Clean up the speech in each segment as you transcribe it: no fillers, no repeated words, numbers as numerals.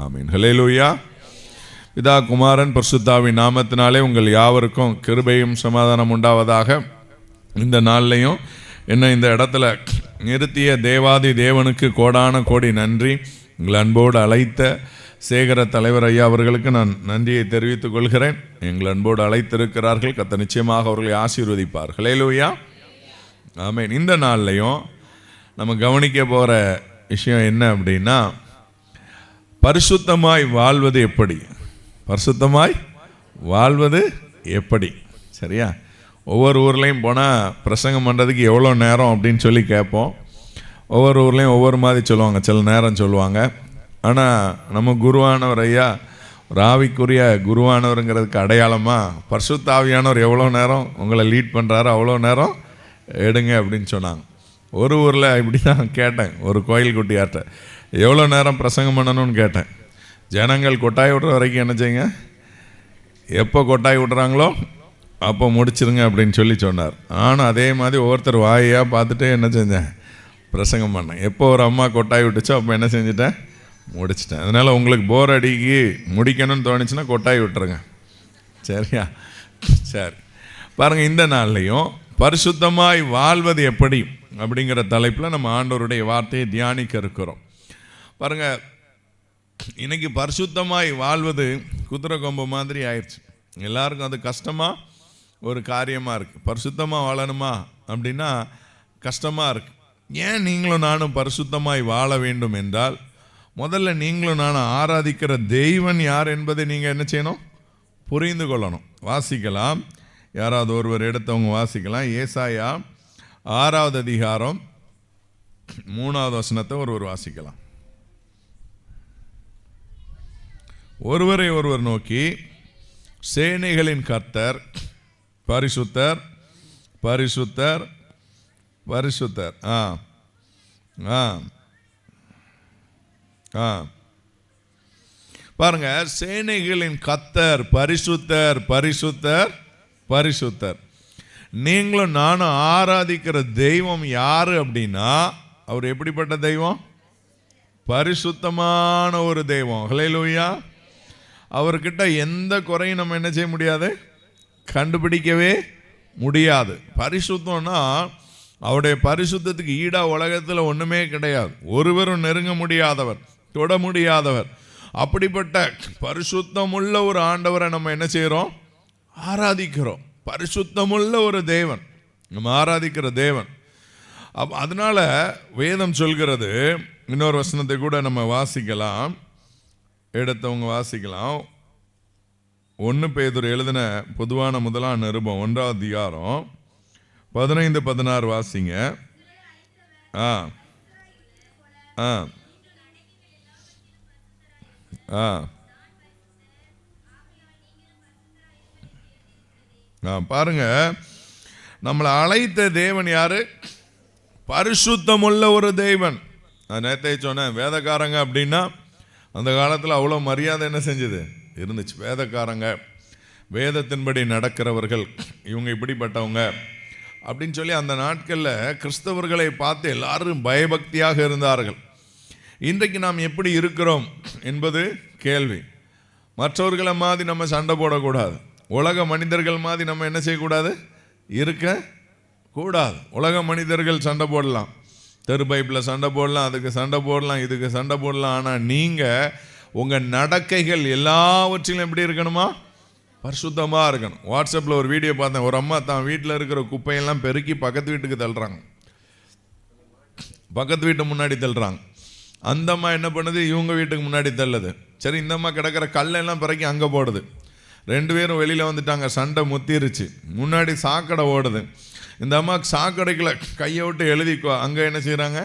ஆமீன். ஹல்லேலூயா. பிதா குமாரன் பரிசுத்தாவின் நாமத்தினாலே உங்கள் யாவருக்கும் கிருபையும் சமாதானம் உண்டாவதாக. இந்த நாள்லையும் என்ன இந்த இடத்துல நிறுத்திய தேவாதி தேவனுக்கு கோடான கோடி நன்றி. உங்கள் அன்போடு அழைத்த சேகர தலைவர் ஐயா அவர்களுக்கு நான் நன்றியை தெரிவித்துக் கொள்கிறேன். எங்கள் அன்போடு அழைத்திருக்கிறார்கள். கர்த்தர் நிச்சயமாக அவர்களை ஆசீர்வதிப்பார். ஹல்லேலூயா. ஆமீன். இந்த நாள்லையும் நம்ம கவனிக்க போகிற விஷயம் என்ன அப்படின்னா, பரிசுத்தமாய் வாழ்வது எப்படி, பரிசுத்தமாய் வாழ்வது எப்படி. சரியா? ஒவ்வொரு ஊர்லேயும் போனால் பிரசங்கம் பண்ணுறதுக்கு எவ்வளோ நேரம் அப்படின்னு சொல்லி கேட்போம். ஒவ்வொரு ஊர்லேயும் ஒவ்வொரு மாதிரி சொல்லுவாங்க, சில நேரம் சொல்லுவாங்க. ஆனால் நம்ம குருவானவர் ஐயா ராவிக்குரிய குருவானவருங்கிறதுக்கு அடையாளமாக பரிசுத்த ஆவியானவர் எவ்வளோ நேரம் உங்களை லீட் பண்ணுறாரோ அவ்வளோ நேரம் எடுங்க அப்படின்னு சொன்னாங்க. ஒரு ஊரில் இப்படி தான் கேட்டேன், ஒரு கோயில் குட்டியார்ட்ட எவ்வளோ நேரம் பிரசங்கம் பண்ணணும்னு கேட்டேன். ஜனங்கள் கொட்டாய் விடுற வரைக்கும் என்ன செய்யுங்க, எப்போ கொட்டாய் விடுறாங்களோ அப்போ முடிச்சிருங்க அப்படின்னு சொல்லி சொன்னார். ஆனால் அதே மாதிரி ஒவ்வொருத்தர் வாயாக பார்த்துட்டு என்ன செஞ்சேன், பிரசங்கம் பண்ணேன். எப்போ ஒரு அம்மா கொட்டாய் விட்டுச்சோ அப்போ என்ன செஞ்சுட்டேன், முடிச்சிட்டேன். அதனால் உங்களுக்கு போர் அடிக்கி முடிக்கணும்னு தோணுச்சுன்னா கொட்டாய் விட்டுருங்க. சரியா? சரி, பாருங்கள், இந்த நாள்லையும் பரிசுத்தமாய் வாழ்வது எப்படி அப்படிங்கிற தலைப்பில் நம்ம ஆண்டவருடைய வார்த்தையை தியானிக்க இருக்கிறோம். பாருங்கள், இன்னைக்கு பரிசுத்தமாய் வாழ்வது குதிரை கொம்பு மாதிரி ஆயிடுச்சு. எல்லாருக்கும் அது கஷ்டமாக ஒரு காரியமாக இருக்குது. பரிசுத்தமாக வாழணுமா அப்படின்னா கஷ்டமாக இருக்குது. ஏன் நீங்களும் நானும் பரிசுத்தமாய் வாழ வேண்டும் என்றால், முதல்ல நீங்களும் நானும் ஆராதிக்கிற தெய்வன் யார் என்பதை நீங்கள் என்ன செய்யணும், புரிந்து கொள்ளணும். வாசிக்கலாம், யாராவது ஒருவர் எடுத்தவங்க வாசிக்கலாம். ஏசாயா 6வது அதிகாரம் 3வது வசனத்தை ஒருவர் வாசிக்கலாம். ஒருவரை ஒருவர் நோக்கி, சேனைகளின் கர்த்தர் பரிசுத்தர் பரிசுத்தர் பரிசுத்தர். பாருங்க, சேனைகளின் கர்த்தர் பரிசுத்தர் பரிசுத்தர் பரிசுத்தர். நீங்களும் நானும் ஆராதிக்கிற தெய்வம் யாரு அப்படின்னா, அவர் எப்படிப்பட்ட தெய்வம்? பரிசுத்தமான ஒரு தெய்வம். ஹல்லேலூயா. அவர்கிட்ட எந்த குறையும் நம்ம என்ன செய்ய முடியாது, கண்டுபிடிக்கவே முடியாது. பரிசுத்தம்னா அவருடைய பரிசுத்தத்துக்கு ஈடா உலகத்தில் ஒன்றுமே கிடையாது. ஒருவரும் நெருங்க முடியாதவர், தொட முடியாதவர். அப்படிப்பட்ட பரிசுத்தமுள்ள ஒரு ஆண்டவரை நம்ம என்ன செய்கிறோம், ஆராதிக்கிறோம். பரிசுத்தமுள்ள ஒரு தேவன் நம்ம ஆராதிக்கிற தேவன். அதனால வேதம் சொல்கிறது, இன்னொரு வசனத்தை கூட நம்ம வாசிக்கலாம், எடுத்தவங்க வாசிக்கலாம். 1 பேதுரு எழுதின பொதுவான முதலாம் நிருபம் 1வது அதிகாரம் 15-16 வாசிங்க. பாருங்க, நம்மளை அழைத்த தேவன் யாரு? பரிசுத்தமுள்ள ஒரு தேவன். நான் நேற்றைய சொன்னேன், வேதக்காரங்க அப்படின்னா அந்த காலத்தில் அவ்வளோ மரியாதை என்ன செஞ்சது இருந்துச்சு. வேதக்காரங்க, வேதத்தின்படி நடக்கிறவர்கள், இவங்க இப்படிப்பட்டவங்க அப்படின்னு சொல்லி அந்த நாட்களில் கிறிஸ்தவர்களை பார்த்து எல்லாரும் பயபக்தியாக இருந்தார்கள். இன்றைக்கு நாம் எப்படி இருக்கிறோம் என்பது கேள்வி. மற்றவர்களை மாதிரி நம்ம சண்டை போடக்கூடாது. உலக மனிதர்கள் மாதிரி நம்ம என்ன செய்யக்கூடாது, இருக்க கூடாது. உலக மனிதர்கள் சண்டை போடலாம், தெரு பைப்பில் சண்டை போடலாம், அதுக்கு சண்டை போடலாம், இதுக்கு சண்டை போடலாம். ஆனால் நீங்கள் உங்கள் நடக்கைகள் எல்லாவற்றிலும் எப்படி இருக்கணுமா, பரிசுத்தமாக இருக்கணும். வாட்ஸ்அப்பில் ஒரு வீடியோ பார்த்தேன். ஒரு அம்மா தான் வீட்டில் இருக்கிற குப்பையெல்லாம் பெருக்கி பக்கத்து வீட்டுக்கு தள்ளுறாங்க, பக்கத்து வீட்டு முன்னாடி தள்ளுறாங்க. அந்த அம்மா என்ன பண்ணுது, இவங்க வீட்டுக்கு முன்னாடி தள்ளுது. சரி, இந்த அம்மா கிடக்கிற கல்லெல்லாம் பிறக்கி அங்கே போடுது. 2 பேரும் வெளியில் வந்துட்டாங்க, சண்டை முத்திருச்சு. முன்னாடி சாக்கடை ஓடுது. இந்த அம்மாவுக்கு சாக்கடைக்குள்ள கையை விட்டு எழுதிக்கோ. அங்கே என்ன செய்கிறாங்க,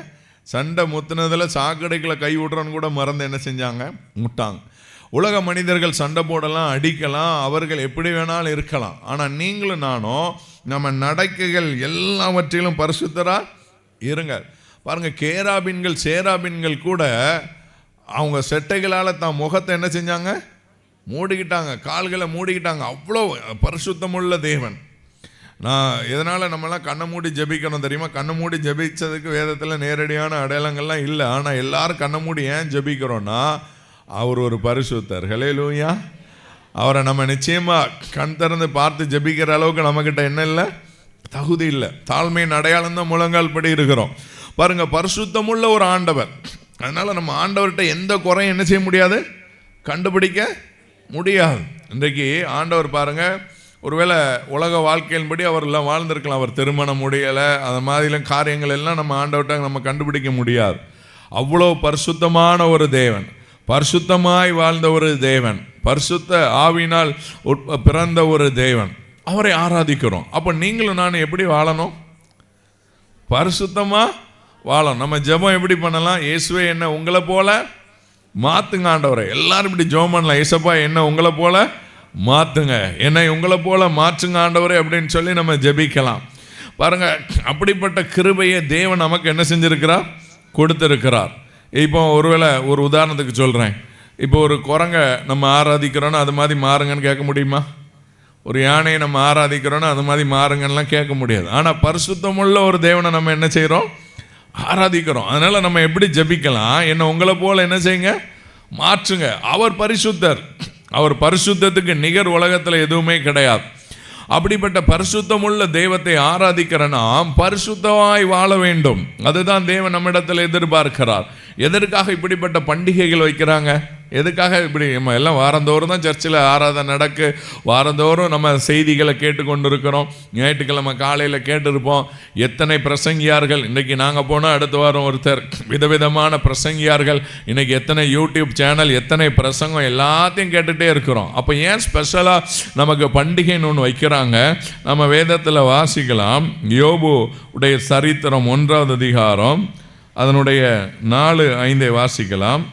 சண்டை முத்துனதில் சாக்கடைக்குள்ள கை விட்றன்னு கூட மறந்து என்ன செஞ்சாங்க, முட்டாங்க. உலக மனிதர்கள் சண்டை போடலாம், அடிக்கலாம், அவர்கள் எப்படி வேணாலும் இருக்கலாம். ஆனால் நீங்களும் நானும் நம்ம நடக்கைகள் எல்லாவற்றிலும் பரிசுத்தராக இருங்க. பாருங்கள், கேராபின்கள் சேராபின்கள் கூட அவங்க செட்டைகளால் தான் முகத்தை என்ன செஞ்சாங்க, மூடிக்கிட்டாங்க, கால்களை மூடிக்கிட்டாங்க. அவ்வளோ பரிசுத்தமுள்ள தேவன். நான் எதனால் நம்மளாம் கண்ணை மூடி ஜெபிக்கணும் தெரியுமா? கண்ணை மூடி ஜெபிச்சதுக்கு வேதத்தில் நேரடியான அடையாளங்கள்லாம் இல்லை. ஆனால் எல்லாரும் கண்ணை மூடி ஏன் ஜெபிக்கிறோன்னா, அவர் ஒரு பரிசுத்தர். ஹல்லேலூயா. அவரை நம்ம நிச்சயமாக கண் திறந்து பார்த்து ஜெபிக்கிற அளவுக்கு நம்மக்கிட்ட என்ன இல்லை? தகுதி இல்லை. தாழ்மையின் அடையாளம் தான் முழங்கால் படி இருக்கிறோம். பாருங்க, பரிசுத்தமுள்ள ஒரு ஆண்டவர். அதனால் நம்ம ஆண்டவர்கிட்ட எந்த குறையும் என்ன செய்ய முடியாது? கண்டுபிடிக்க முடியாது. இன்றைக்கு ஆண்டவர் பாருங்க, ஒருவேளை உலக வாழ்க்கையின்படி அவர் எல்லாம் வாழ்ந்திருக்கலாம். அவர் திருமணம் முடியலை, அது மாதிரிலாம் காரியங்கள் எல்லாம் நம்ம ஆண்டவர்கிட்ட நம்ம கண்டுபிடிக்க முடியாது. அவ்வளோ பரிசுத்தமான ஒரு தேவன், பரிசுத்தமாய் வாழ்ந்த ஒரு தேவன், பரிசுத்த ஆவியினால் பிறந்த ஒரு தேவன். அவரை ஆராதிக்கிறோம். அப்போ நீங்களும் நான் எப்படி வாழணும்? பரிசுத்தமாக வாழணும். நம்ம ஜெபம் எப்படி பண்ணலாம்? இயேசுவே என்ன உங்களை போல மாற்றுங்க ஆண்டவரை. எல்லாரும் இப்படி ஜெபம் பண்ணலாம். இயேசப்பா என்ன உங்களை போல மாற்றுங்க, என்னை உங்களை போல மாற்றுங்க ஆண்டவரே அப்படின்னு சொல்லி நம்ம ஜெபிக்கலாம். பாருங்க, அப்படிப்பட்ட கிருபையை தேவன் நமக்கு என்ன செஞ்சிருக்கிறார்? கொடுத்திருக்கிறார். இப்போ ஒருவேளை ஒரு உதாரணத்துக்கு சொல்கிறேன். இப்போ ஒரு குரங்கை நம்ம ஆராதிக்கிறோன்னா அது மாதிரி மாறுங்கன்னு கேட்க முடியுமா? ஒரு யானையை நம்ம ஆராதிக்கிறோன்னா அது மாதிரி மாறுங்கன்னெலாம் கேட்க முடியாது. ஆனால் பரிசுத்தமுள்ள ஒரு தேவனை நம்ம என்ன செய்கிறோம்? ஆராதிக்கிறோம். அதனால் நம்ம எப்படி ஜெபிக்கலாம்? என்ன உங்களை போல் என்ன செய்யுங்க? மாற்றுங்க. அவர் பரிசுத்தர். அவர் பரிசுத்தத்துக்கு நிகர் உலகத்தில் எதுவுமே கிடையாது. அப்படிப்பட்ட பரிசுத்தமுள்ள தெய்வத்தை ஆராதிக்கிற நாம் பரிசுத்தமாய் வாழ வேண்டும். அதுதான் தேவன் நம்மிடத்தில் எதிர்பார்க்கிறார். எதற்காக இப்படிப்பட்ட பண்டிகைகள் வைக்கிறாங்க? எதுக்காக இப்படி? நம்ம எல்லாம் வாரந்தோறும் தான் சர்ச்சில் ஆராதனை நடக்கு. வாரந்தோறும் நம்ம செய்திகளை கேட்டுக்கொண்டு இருக்கிறோம். ஞாயிற்றுக்கிழமை காலையில் கேட்டிருப்போம். எத்தனை பிரசங்கியார்கள் இன்றைக்கி நாங்கள் போனால் அடுத்த வாரம் ஒருத்தர், விதவிதமான பிரசங்கியார்கள். இன்றைக்கி எத்தனை யூடியூப் சேனல், எத்தனை பிரசங்கம், எல்லாத்தையும் கேட்டுகிட்டே இருக்கிறோம். அப்போ ஏன் ஸ்பெஷலாக நமக்கு பண்டிகைன்னு ஒன்று வைக்கிறாங்க? நம்ம வேதத்தில் வாசிக்கலாம். யோபு உடைய சரித்திரம் 1ஆவது அதிகாரம் அதனுடைய 4-5 வாசிக்கலாம்.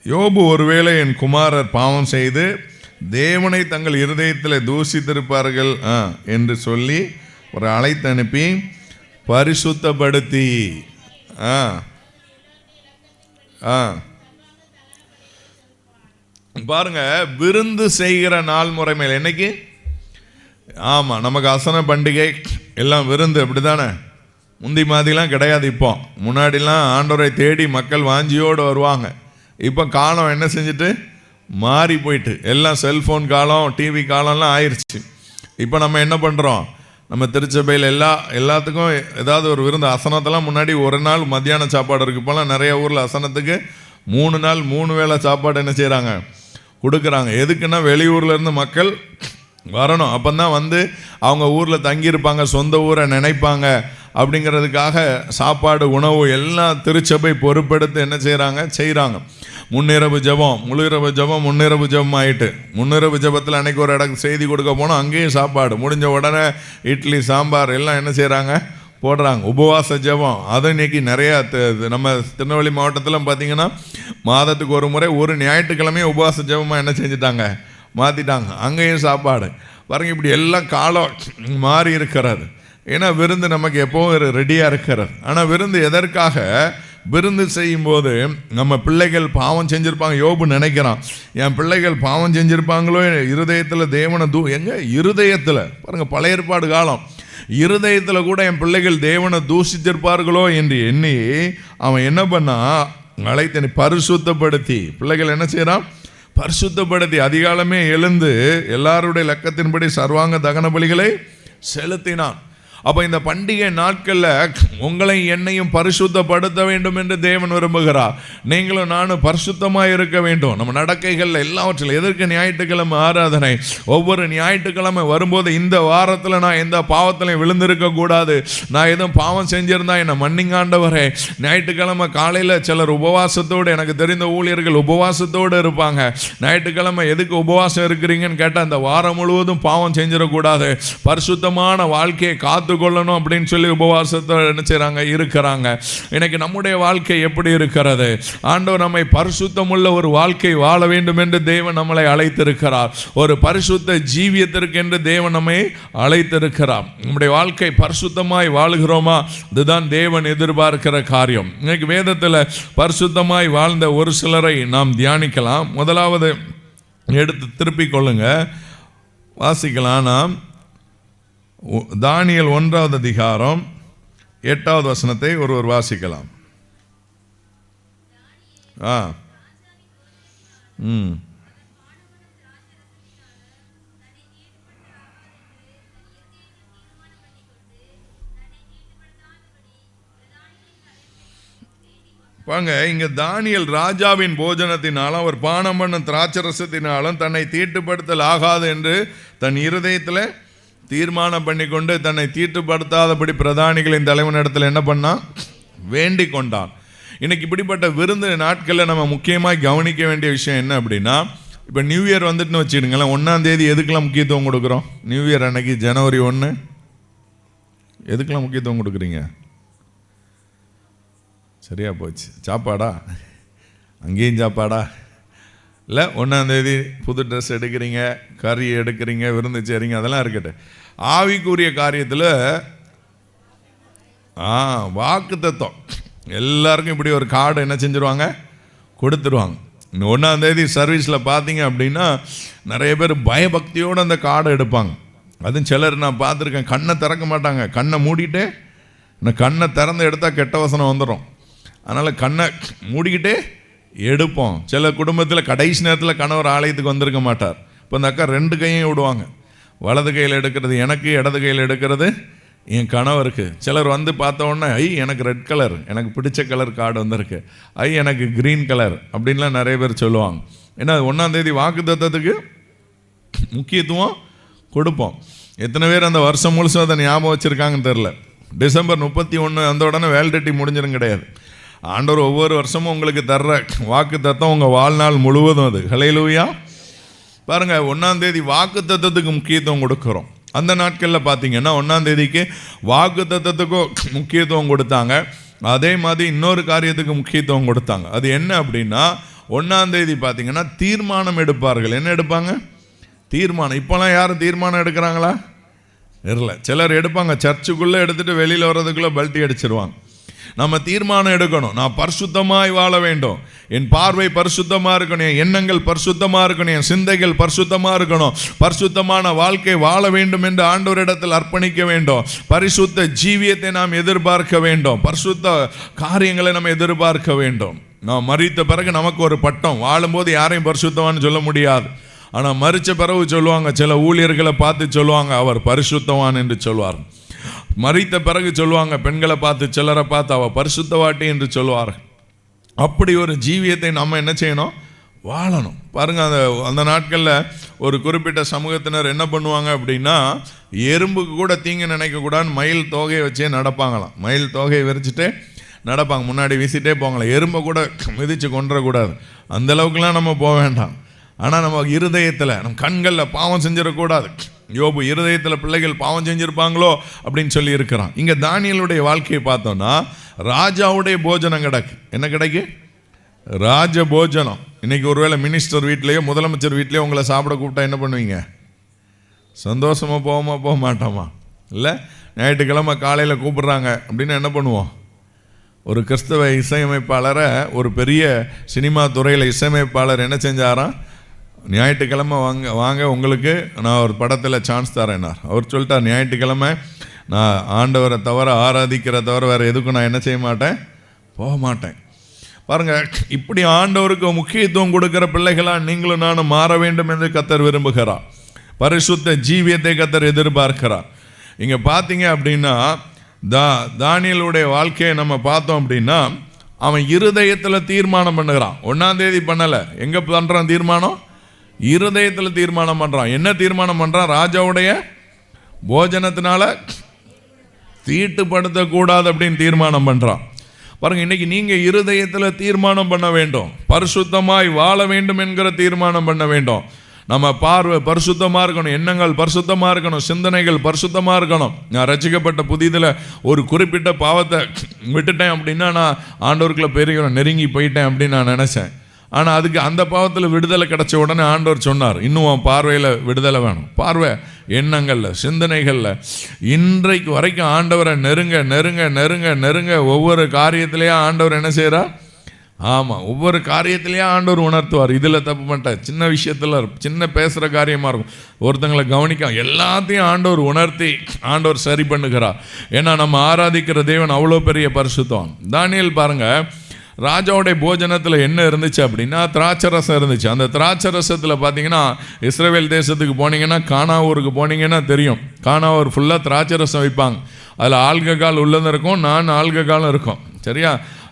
யோபு, ஒருவேளை என் குமாரர் பாவம் செய்து தேவனை தங்கள் இருதயத்தில் தூஷித்திருப்பார்கள் என்று சொல்லி ஒரு அழைத்து அனுப்பி பரிசுத்தப்படுத்தி பாருங்க, விருந்து செய்கிற நாள் முறை மேல் என்னைக்கு? ஆமாம், நமக்கு அசன பண்டிகை எல்லாம் விருந்து, அப்படி தானே? முந்தி மாதிரிலாம் கிடையாது. இப்போ முன்னாடிலாம் ஆண்டவரை தேடி மக்கள் வாஞ்சியோடு வருவாங்க. இப்போ காலம் என்ன செஞ்சுட்டு மாறி போயிட்டு, எல்லாம் செல்ஃபோன் காலம், டிவி காலம்லாம் ஆயிடுச்சு. இப்போ நம்ம என்ன பண்ணுறோம்? நம்ம திருச்சபையில் எல்லாத்துக்கும் ஏதாவது ஒரு விருந்து. அசனத்தெல்லாம் முன்னாடி ஒரு நாள் மத்தியான சாப்பாடு இருக்குது. இப்போலாம் நிறைய ஊரில் அசனத்துக்கு 3 நாள் 3 வேளை சாப்பாடு என்ன செய்கிறாங்க? கொடுக்குறாங்க. எதுக்குன்னா வெளியூர்லேருந்து மக்கள் வரணும். அப்போ தான் வந்து அவங்க ஊரில் தங்கியிருப்பாங்க, சொந்த ஊரை நினைப்பாங்க. அப்படிங்கிறதுக்காக சாப்பாடு, உணவு எல்லாம் திருச்சபை பொறுப்பெடுத்து என்ன செய்கிறாங்க. முன்னிரவு ஜபம், முழுஇரவு ஜபம், முன்னிரவு ஜபம் ஆகிட்டு, முன்னிரவு ஜபத்தில் அன்றைக்கி ஒரு இடத்துக்கு செய்தி கொடுக்க போனோம், அங்கேயும் சாப்பாடு. முடிஞ்ச உடனே இட்லி, சாம்பார் எல்லாம் என்ன செய்கிறாங்க? போடுறாங்க. உபவாச ஜபம் அது இன்றைக்கி நிறையா நம்ம திருநெல்வேலி மாவட்டத்தில் பார்த்திங்கன்னா மாதத்துக்கு ஒரு முறை ஒரு ஞாயிற்றுக்கிழமையும் உபவாச ஜபமாக என்ன செஞ்சுட்டாங்க? மாற்றிட்டாங்க. அங்கேயும் சாப்பாடு. பாருங்க, இப்படி எல்லாம் காலம் மாறி இருக்கிறது. ஏன்னா விருந்து நமக்கு எப்போவும் ரெடியாக இருக்கிறது. ஆனால் விருந்து எதற்காக? விருந்து செய்யும்போது நம்ம பிள்ளைகள் பாவம் செஞ்சுருப்பாங்க. யோபு நினைக்கிறான், என் பிள்ளைகள் பாவம் செஞ்சுருப்பாங்களோ, இருதயத்தில் தேவனை எங்க இருதயத்தில் பாருங்கள், பழைய ஏற்பாடு காலம், இருதயத்தில் கூட என் பிள்ளைகள் தேவனை தூஷித்திருப்பார்களோ என்று எண்ணி அவன் என்ன பண்ணா? அழைத்தனை பரிசுத்தப்படுத்தி, பிள்ளைகள் என்ன செய்கிறான்? பரிசுத்தப்படுத்தி அதிகாலமே எழுந்து எல்லாருடைய லக்கத்தின்படி சர்வாங்க தகன பலிகளை செலுத்தினான். அப்போ இந்த பண்டிகை நாட்களில் உங்களை என்னையும் பரிசுத்தப்படுத்த வேண்டும் என்று தேவன் விரும்புகிறார். நீங்களும் நானும் பரிசுத்தமாக இருக்க வேண்டும். நம்ம நடக்கைகளில் எல்லாவற்றிலும். எதற்கு ஞாயிற்றுக்கிழமை ஆராதனை? ஒவ்வொரு ஞாயிற்றுக்கிழமை வரும்போது இந்த வாரத்தில் நான் எந்த பாவத்திலையும் விழுந்திருக்கக்கூடாது, நான் எதுவும் பாவம் செஞ்சிருந்தா என்னை மன்னிங்காண்டவரே. ஞாயிற்றுக்கிழமை காலையில் சிலர் உபவாசத்தோடு, எனக்கு தெரிந்த ஊழியர்கள் உபவாசத்தோடு இருப்பாங்க. ஞாயிற்றுக்கிழமை எதுக்கு உபவாசம் இருக்கிறீங்கன்னு கேட்டால் அந்த வாரம் முழுவதும் பாவம் செஞ்சிடக்கூடாது, பரிசுத்தமான வாழ்க்கையை காத்து கொள்ளணும் அப்படின்னு சொல்லி உபவாசத்தை என்ன செய்றாங்க? இருக்கிறாங்க. இன்னைக்கு நம்முடைய வாழ்க்கை எப்படி இருக்கிறது? ஆண்டவர் நம்மை பரிசுத்தமுள்ள ஒரு வாழ்க்கை வாழ வேண்டும் என்று தேவன் நம்மளை அழைத்திருக்கிறார். ஒரு பரிசுத்த ஜீவியத்திற்கு என்று தேவன் நம்மை அழைத்திருக்கிறார். நம்முடைய வாழ்க்கை பரிசுத்தமாய் வாழுகிறோமா? இதுதான் தேவன் எதிர்பார்க்கிற காரியம். இன்னைக்கு வேதத்தில் பரிசுத்தமாய் வாழ்ந்த ஒரு சிலரை நாம் தியானிக்கலாம். முதலாவது எடுத்து திருப்பிக் கொள்ளுங்க. வாசிக்கலாம். நாம் தானியேல் 1வது அதிகாரம் 8வது வசனத்தை ஒருவர் வாசிக்கலாம். வாங்க, இங்க தானியேல் ராஜாவின் போஜனத்தினாலும் அவர் பானம் பண்ணும் திராட்சரசத்தினாலும் தன்னை தீட்டுப்படுத்தல் ஆகாது என்று தன் இருதயத்தில் தீர்மானம் பண்ணி கொண்டு தன்னை தீட்டுப்படுத்தாதபடி பிரதானிகளின் தலைவனிடத்தில் என்ன பண்ணான்? வேண்டிக் கொண்டான். இன்னைக்கு இப்படிப்பட்ட விருந்து நாட்களில் நம்ம முக்கியமாக கவனிக்க வேண்டிய விஷயம் என்ன அப்படின்னா, இப்போ நியூ இயர் வந்துட்டுன்னு வச்சுக்கிடுங்களேன். 1ஆம் தேதி எதுக்கெல்லாம் முக்கியத்துவம் கொடுக்குறோம்? நியூ இயர் அன்னைக்கு ஜனவரி 1 எதுக்கெல்லாம் முக்கியத்துவம் கொடுக்குறீங்க? சரியா போச்சு. சாப்பாடா? அங்கேயும் சாப்பாடா? இல்லை, 1ஆம் தேதி புது ட்ரெஸ் எடுக்கிறீங்க, கறி எடுக்கிறீங்க, விருந்து செய்கிறீங்க, அதெல்லாம் இருக்கட்டும். ஆவிக்குரிய காரியத்தில் வாக்கு தத்துவம் எல்லாருக்கும் இப்படி ஒரு கார்டு என்ன செஞ்சுருவாங்க? கொடுத்துருவாங்க. 1ஆம் தேதி சர்வீஸில் பார்த்தீங்க அப்படின்னா நிறைய பேர் பயபக்தியோடு அந்த கார்டை எடுப்பாங்க. அதுவும் சிலர் நான் பார்த்துருக்கேன், கண்ணை திறக்க மாட்டாங்க. கண்ணை மூடிட்டு கண்ணை திறந்து எடுத்தால் கெட்ட வசனம் வந்துடும். அதனால் கண்ணை மூடிக்கிட்டே எடுப்போம். சில குடும்பத்தில் கடைசி நேரத்தில் கணவர் ஆலயத்துக்கு வந்திருக்க மாட்டார். இப்போ அந்த அக்கா 2 கையும் விடுவாங்க. வலது கையில் எடுக்கிறது எனக்கு, இடது கையில் எடுக்கிறது என் கணவருக்கு. சிலர் வந்து பார்த்த உடனே எனக்கு ரெட் கலர், எனக்கு பிடிச்ச கலர் கார்டு வந்திருக்கு, எனக்கு க்ரீன் கலர் அப்படின்லாம் நிறைய பேர் சொல்லுவாங்க. ஏன்னா 1ஆம் தேதி வாக்கு தத்தத்துக்கு முக்கியத்துவம் கொடுப்போம். எத்தனை பேர் அந்த வருஷம் முழுசும் அதை ஞாபகம் வச்சுருக்காங்கன்னு தெரில. டிசம்பர் 31 அந்த உடனே வேலிடிட்டி முடிஞ்சிடும் கிடையாது. ஆண்டவர் ஒவ்வொரு வருஷமும் உங்களுக்கு தர்ற வாக்கு தத்தம் உங்கள் வாழ்நாள் முழுவதும் அது. ஹல்லேலூயா. பாருங்கள், 1ஆம் தேதி வாக்கு தத்தத்துக்கு முக்கியத்துவம் கொடுக்குறோம். அந்த நாட்களில் பார்த்தீங்கன்னா 1ஆம் தேதிக்கு வாக்கு தத்தத்துக்கும் முக்கியத்துவம் கொடுத்தாங்க. அதே மாதிரி இன்னொரு காரியத்துக்கு முக்கியத்துவம் கொடுத்தாங்க. அது என்ன அப்படின்னா, 1ஆம் தேதி பார்த்தீங்கன்னா தீர்மானம் எடுப்பார்கள். என்ன எடுப்பாங்க? தீர்மானம். இப்போலாம் யாரும் தீர்மானம் எடுக்கிறாங்களா? இல்லை. சிலர் எடுப்பாங்க, சர்ச்சுக்குள்ளே எடுத்துகிட்டு வெளியில் வர்றதுக்குள்ளே பல்ட்டி அடிச்சிருவாங்க. நம்ம தீர்மானம் எடுக்கணும். நான் பரிசுத்தமாய் வாழ வேண்டும், என் பார்வை பரிசுத்தமாக இருக்கணும், என் எண்ணங்கள் பரிசுத்தமாக இருக்கணும், என் சிந்தைகள் பரிசுத்தமாக இருக்கணும், பரிசுத்தமான வாழ்க்கை வாழ வேண்டும் என்று ஆண்டவரிடத்தில் அர்ப்பணிக்க வேண்டும். பரிசுத்த ஜீவியத்தை நாம் எதிர்பார்க்க வேண்டும். பரிசுத்த காரியங்களை நம்ம எதிர்பார்க்க வேண்டும். நாம் மரித்த பிறகு நமக்கு ஒரு பட்டம். வாழும்போது யாரையும் பரிசுத்தவான்னு சொல்ல முடியாது. ஆனால் மரித்த பிறகு சொல்லுவாங்க, சில ஊழியர்களை பார்த்து சொல்லுவாங்க, அவர் பரிசுத்தவான் என்று சொல்வார். மரித்த பிறகு சொல்லுவாங்க, பெண்களை பார்த்து சிலரை பார்த்து அவ பரிசுத்தவாட்டி என்று சொல்லுவார்கள். அப்படி ஒரு ஜீவியத்தை நம்ம என்ன செய்யணும்? வாழணும். பாருங்கள், அந்த நாட்களில் ஒரு குறிப்பிட்ட சமூகத்தினர் என்ன பண்ணுவாங்க அப்படின்னா, எறும்புக்கு கூட தீங்கு நினைக்கக்கூடாதுன்னு மயில் தொகையை வச்சே நடப்பாங்களாம். மயில் தொகையை விரிச்சிட்டே நடப்பாங்க, முன்னாடி வீசிட்டே போங்களாம். எறும்பை கூட மிதித்து கொண்டுறக்கூடாது. அந்தளவுக்குலாம் நம்ம போக வேண்டாம். ஆனால் நம்ம இருதயத்தில், நம்ம கண்களில் பாவம் செஞ்சிடக்கூடாது. யோபு இருதயத்தில் பிள்ளைகள் பாவம் செஞ்சுருப்பாங்களோ அப்படின்னு சொல்லி இருக்கிறான். இங்கே தானியேலுடைய வாழ்க்கையை பார்த்தோன்னா ராஜாவுடைய போஜனம் கிடக்கு. என்ன கிடைக்கு? ராஜ போஜனம். இன்றைக்கி ஒருவேளை மினிஸ்டர் வீட்லேயோ முதலமைச்சர் வீட்லேயோ உங்களை சாப்பிட கூப்பிட்டா என்ன பண்ணுவீங்க? சந்தோஷமாக போவோமா, போக மாட்டோமா? இல்லை, ஞாயிற்றுக்கிழமை காலையில் கூப்பிட்றாங்க அப்படின்னா என்ன பண்ணுவோம்? ஒரு கிறிஸ்தவ இசையமைப்பாளரை, ஒரு பெரிய சினிமா துறையில் இசையமைப்பாளர் என்ன செஞ்சாராம்? ஞாயிற்றுக்கிழமை வாங்க உங்களுக்கு நான் ஒரு படத்தில் சான்ஸ் தரேன்னார். அவர் சொல்லிட்டார், ஞாயிற்றுக்கிழமை நான் ஆண்டவரை தவிர ஆராதிக்கிற தவிர வேறு எதுக்கும் நான் என்ன செய்ய மாட்டேன், போக மாட்டேன். பாருங்கள், இப்படி ஆண்டவருக்கு முக்கியத்துவம் கொடுக்குற பிள்ளைகளாக நீங்களும் நானும் மாற வேண்டும் என்று கர்த்தர் விரும்புகிறார். பரிசுத்த ஜீவியத்தை கர்த்தர் எதிர்பார்க்கிறார். இங்கே பார்த்தீங்க அப்படின்னா தானியேலுடைய வாழ்க்கையை நம்ம பார்த்தோம் அப்படின்னா, அவன் இருதயத்தில் தீர்மானம் பண்ணுகிறான். 1ஆம் தேதி பண்ணலை. எங்கே பண்ணுறான் தீர்மானம்? இருதயத்தில் தீர்மானம் பண்ணுறான். என்ன தீர்மானம் பண்ணுறான்? ராஜாவுடைய போஜனத்தினால தீட்டுப்படுத்தக்கூடாது அப்படின்னு தீர்மானம் பண்ணுறான். பாருங்கள், இன்றைக்கி நீங்கள் இருதயத்தில் தீர்மானம் பண்ண வேண்டும். பரிசுத்தமாய் வாழ வேண்டும் என்கிற தீர்மானம் பண்ண வேண்டும். நம்ம பார்வை பரிசுத்தமாக இருக்கணும், எண்ணங்கள் பரிசுத்தமாக இருக்கணும், சிந்தனைகள் பரிசுத்தமாக இருக்கணும். நான் ரட்சிக்கப்பட்ட புதிதில் ஒரு குறிப்பிட்ட பாவத்தை விட்டுட்டேன் அப்படின்னா நான் ஆண்டவருக்குள்ள பெரிய நெருங்கி போயிட்டேன் அப்படின்னு நான் நினச்சேன். ஆனால் அதுக்கு அந்த பாவத்தில் விடுதலை கிடச்ச உடனே ஆண்டவர் சொன்னார், இன்னும் பார்வையில் விடுதலை வேணும். பார்வை எண்ணங்களில், சிந்தனைகளில் இன்றைக்கு வரைக்கும் ஆண்டவரை நெருங்க நெருங்க நெருங்க நெருங்க ஒவ்வொரு காரியத்திலேயே ஆண்டவர் என்ன செய்கிறார்? ஆமாம், ஒவ்வொரு காரியத்திலையும் ஆண்டவர் உணர்த்துவார். இதில் தப்பு பண்ணிட்டார், சின்ன விஷயத்தில் சின்ன பேசுகிற காரியமாக இருக்கும், ஒருத்தங்களை கவனிக்க எல்லாத்தையும் ஆண்டவர் உணர்த்தி ஆண்டவர் சரி பண்ணுகிறார். ஏன்னா நம்ம ஆராதிக்கிற தேவன் அவ்வளோ பெரிய பரிசுத்தம். தானியேல் பாருங்கள், ராஜாவுடைய போஜனத்தில் என்ன இருந்துச்சு அப்படின்னா திராட்சரசம் இருந்துச்சு. அந்த திராட்சரசத்தில் பார்த்தீங்கன்னா இஸ்ரவேல் தேசத்துக்கு போனீங்கன்னா கானாவூருக்கு போனீங்கன்னா தெரியும், கானாவூர் ஃபுல்லாக திராட்சரசம் வைப்பாங்க. அதில் ஆல்கஹால் உள்ளதும் இருக்கும், நான் ஆல்கஹாலும் இருக்கும். சரியா?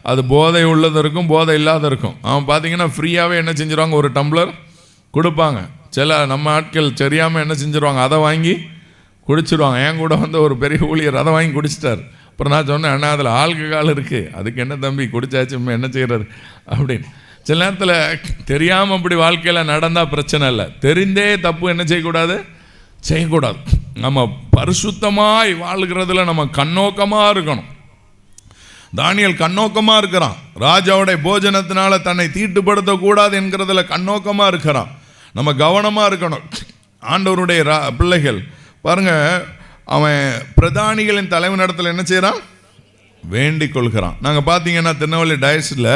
அது போதை உள்ளது இருக்கும், போதை இல்லாத இருக்கும். அவன் பார்த்தீங்கன்னா ஃப்ரீயாகவே என்ன செஞ்சிருவாங்க, ஒரு டம்ளர் கொடுப்பாங்க. சில நம்ம ஆட்கள் தெரியாமல் என்ன செஞ்சிருவாங்க, அதை வாங்கி குடிச்சிருவாங்க. என் கூட வந்து ஒரு பெரிய ஊழியர் அதை வாங்கி குடிச்சிட்டார். அப்புறம் நான் சொன்னேன், அண்ணா அதில் ஆல்கஹால் இருக்குது, அதுக்கு என்ன தம்பி குடிச்சாச்சு என்ன செய்கிறது அப்படின்னு. சில நேரத்தில் தெரியாமல் அப்படி வாழ்க்கையில் நடந்தால் பிரச்சனை இல்லை, தெரிந்தே தப்பு என்ன செய்யக்கூடாது, செய்யக்கூடாது. நம்ம பரிசுத்தமாய் வாழ்கிறதுல நம்ம கண்ணோக்கமாக இருக்கணும். தானியேல் கண்ணோக்கமாக இருக்கிறான். ராஜாவுடைய போஜனத்தினால தன்னை தீட்டுப்படுத்தக்கூடாது என்கிறதுல கண்ணோக்கமாக இருக்கிறான். நம்ம கவனமாக இருக்கணும். ஆண்டவருடைய பிள்ளைகள் பாருங்கள், அவன் பிரதானிகளின் தலைவனிடத்தில் என்ன செய்கிறான், வேண்டிக் கொள்கிறான். நாங்கள் பார்த்தீங்கன்னா திருநெல்வேலி டயஸில்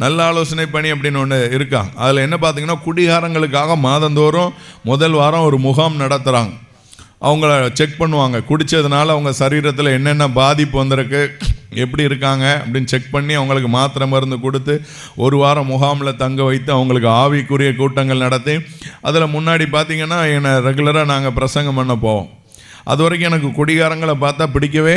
நல்ல ஆலோசனை பணி அப்படின்னு ஒன்று இருக்காங்க. அதில் என்ன பார்த்தீங்கன்னா குடிகாரங்களுக்காக மாதந்தோறும் முதல் வாரம் ஒரு முகாம் நடத்துகிறாங்க. அவங்கள செக் பண்ணுவாங்க, குடித்ததுனால அவங்க சரீரத்தில் என்னென்ன பாதிப்பு வந்திருக்கு, எப்படி இருக்காங்க அப்படின்னு செக் பண்ணி அவங்களுக்கு மாத்திரை மருந்து கொடுத்து ஒரு வாரம் முகாமில் தங்க வைத்து அவங்களுக்கு ஆவிக்குரிய கூட்டங்கள் நடத்தி அதில் முன்னாடி பார்த்திங்கன்னா என்னை ரெகுலராக நாங்கள் பிரசங்கம் பண்ண போவோம். அது வரைக்கும் எனக்கு குடிகாரங்களை பார்த்தா பிடிக்கவே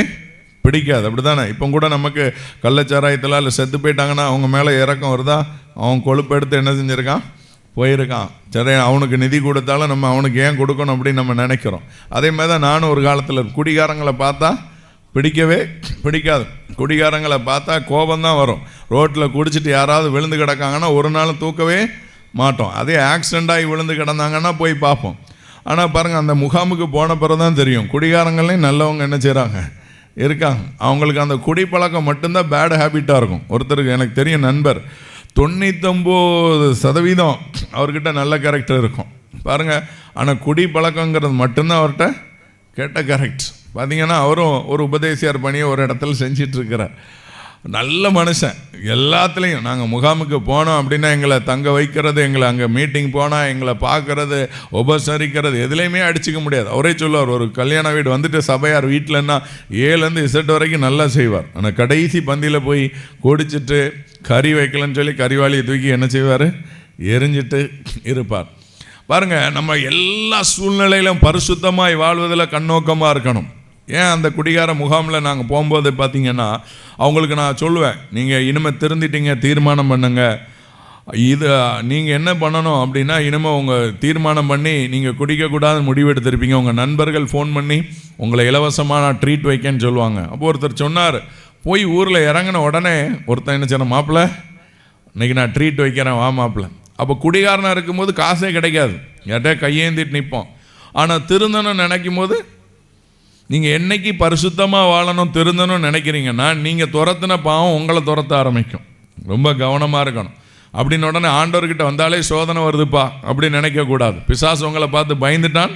பிடிக்காது, அப்படி தானே? இப்போ கூட நமக்கு கள்ளச்சாராயத்தில் இல்லை செத்து போயிட்டாங்கன்னா அவங்க மேலே இறக்கம் வருதா, அவன் கொழுப்பு எடுத்து என்ன செஞ்சுருக்கான், போயிருக்கான். சரி, அவனுக்கு நிதி கொடுத்தாலும் நம்ம அவனுக்கு ஏன் கொடுக்கணும் அப்படின்னு நம்ம நினைக்கிறோம். அதே மாதிரி தான் நானும் ஒரு காலத்தில் குடிகாரங்களை பார்த்தா பிடிக்கவே பிடிக்காது. குடிகாரங்களை பார்த்தா கோபந்தான் வரும். ரோட்டில் குடிச்சிட்டு யாராவது விழுந்து கிடக்காங்கன்னா ஒரு நாள் தூக்கவே மாட்டோம். அதே ஆக்சிடெண்ட்டாகி விழுந்து கிடந்தாங்கன்னா போய் பார்ப்போம். ஆனால் பாருங்கள், அந்த முகாமுக்கு போன பிறகு தான் தெரியும் குடிகாரங்களையும் நல்லவங்க என்ன செய்கிறாங்க இருக்காங்க. அவங்களுக்கு அந்த குடிப்பழக்கம் மட்டும்தான் பேட் ஹேபிட்டாக இருக்கும். ஒருத்தருக்கு எனக்கு தெரியும் நண்பர், 99% அவர்கிட்ட நல்ல கேரக்டர் இருக்கும் பாருங்கள். ஆனால் குடி பழக்கங்கிறது மட்டும்தான் அவர்கிட்ட கெட்ட கேரக்டர். பார்த்திங்கன்னா அவரும் ஒரு உபதேசியார் பணியை ஒரு இடத்துல செஞ்சிட்ருக்கிறார். நல்ல மனுஷன். எல்லாத்துலேயும் நாங்கள் முகாமுக்கு போனோம் அப்படின்னா எங்களை தங்க வைக்கிறது, எங்களை அங்கே மீட்டிங் போனால் எங்களை பார்க்குறது, உபசரிக்கிறது, எதுலேயுமே அடிச்சிக்க முடியாது. அவரே சொல்லுவார், ஒரு கல்யாண வீடு வந்துட்டு சபையார் வீட்டிலன்னா 7லேருந்து Z வரைக்கும் நல்லா செய்வார். ஆனால் கடைசி பந்தியில் போய் குடிச்சிட்டு கறி வைக்கலன்னு சொல்லி கறிவாளியை தூக்கி என்ன செய்வார், எரிஞ்சிட்டு இருப்பார். பாருங்கள், நம்ம எல்லா சூழ்நிலையிலும் பரிசுத்தமாய் வாழ்வதில் கண்ணோக்கமாக இருக்கணும். ஏன் அந்த குடிகார முகாமில் நாங்கள் போகும்போது பார்த்திங்கன்னா அவங்களுக்கு நான் சொல்லுவேன், நீங்கள் இனிமேல் திருந்திட்டீங்க, தீர்மானம் பண்ணுங்க. இது நீங்கள் என்ன பண்ணணும் அப்படின்னா, இனிமேல் உங்கள் தீர்மானம் பண்ணி நீங்கள் குடிக்கக்கூடாதுன்னு முடிவெடுத்திருப்பீங்க. உங்கள் நண்பர்கள் ஃபோன் பண்ணி உங்களை இலவசமாக ட்ரீட் வைக்கன்னு சொல்லுவாங்க. அப்போ ஒருத்தர் சொன்னார், போய் ஊரில் இறங்கின உடனே ஒருத்தன் என்ன சொன்ன, மாப்பிள்ளை இன்றைக்கி நான் ட்ரீட் வைக்கிறேன், வா மாப்பிள்ளை. அப்போ குடிகாரனாக இருக்கும்போது காசே கிடைக்காது, யார்கிட்ட கையேந்திட்டு நிற்போம். ஆனால் திருந்தணும்னு நினைக்கும் போது, நீங்கள் என்னைக்கு பரிசுத்தமாக வாழணும் திருந்தணும்னு நினைக்கிறீங்கன்னா நீங்கள் துரத்துன பாவம் உங்களை துரத்த ஆரம்பிக்கும். ரொம்ப கவனமாக இருக்கணும். அப்படின்னு உடனே ஆண்டவர்கிட்ட வந்தாலே சோதனை வருதுப்பா அப்படின்னு நினைக்கக்கூடாது. பிசாசு உங்களை பார்த்து பயந்துட்டான்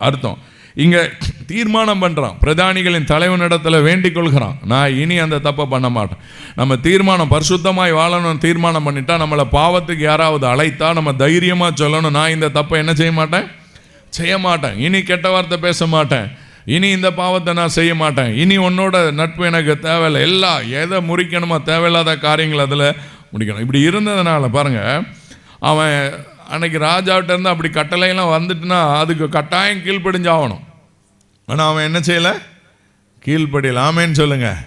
அர்த்தம். இங்கே தீர்மானம் பண்ணுறான், பிரதானிகளின் தலைவனிடத்தில் வேண்டிக் கொள்கிறான், நான் இனி அந்த தப்பை பண்ண மாட்டேன். நம்ம தீர்மானம் பரிசுத்தமாய் வாழணும்னு தீர்மானம் பண்ணிட்டா, நம்மளை பாவத்துக்கு யாராவது அழைத்தா நம்ம தைரியமாக சொல்லணும், நான் இந்த தப்பை என்ன செய்ய மாட்டேன், செய்ய மாட்டேன். இனி கெட்ட வார்த்தை பேச மாட்டேன், இனி இந்த பாவத்தை நான் செய்ய மாட்டேன், இனி உன்னோட நட்பு எனக்கு தேவையில்லை, எல்லாம் எதை முறிக்கணுமோ தேவையில்லாத காரியங்கள் அதில் முடிக்கணும். இப்படி இருந்ததுனால பாருங்கள், அவன் அன்னைக்கு ராஜாவிட்டேருந்து அப்படி கட்டளையெல்லாம் வந்துட்டுனா அதுக்கு கட்டாயம் கீழ்ப்படிஞ்சாகணும். ஆனால் அவன் என்ன செய்யலை, கீழ்ப்படியலை. ஆமேன்னு சொல்லுங்கள்.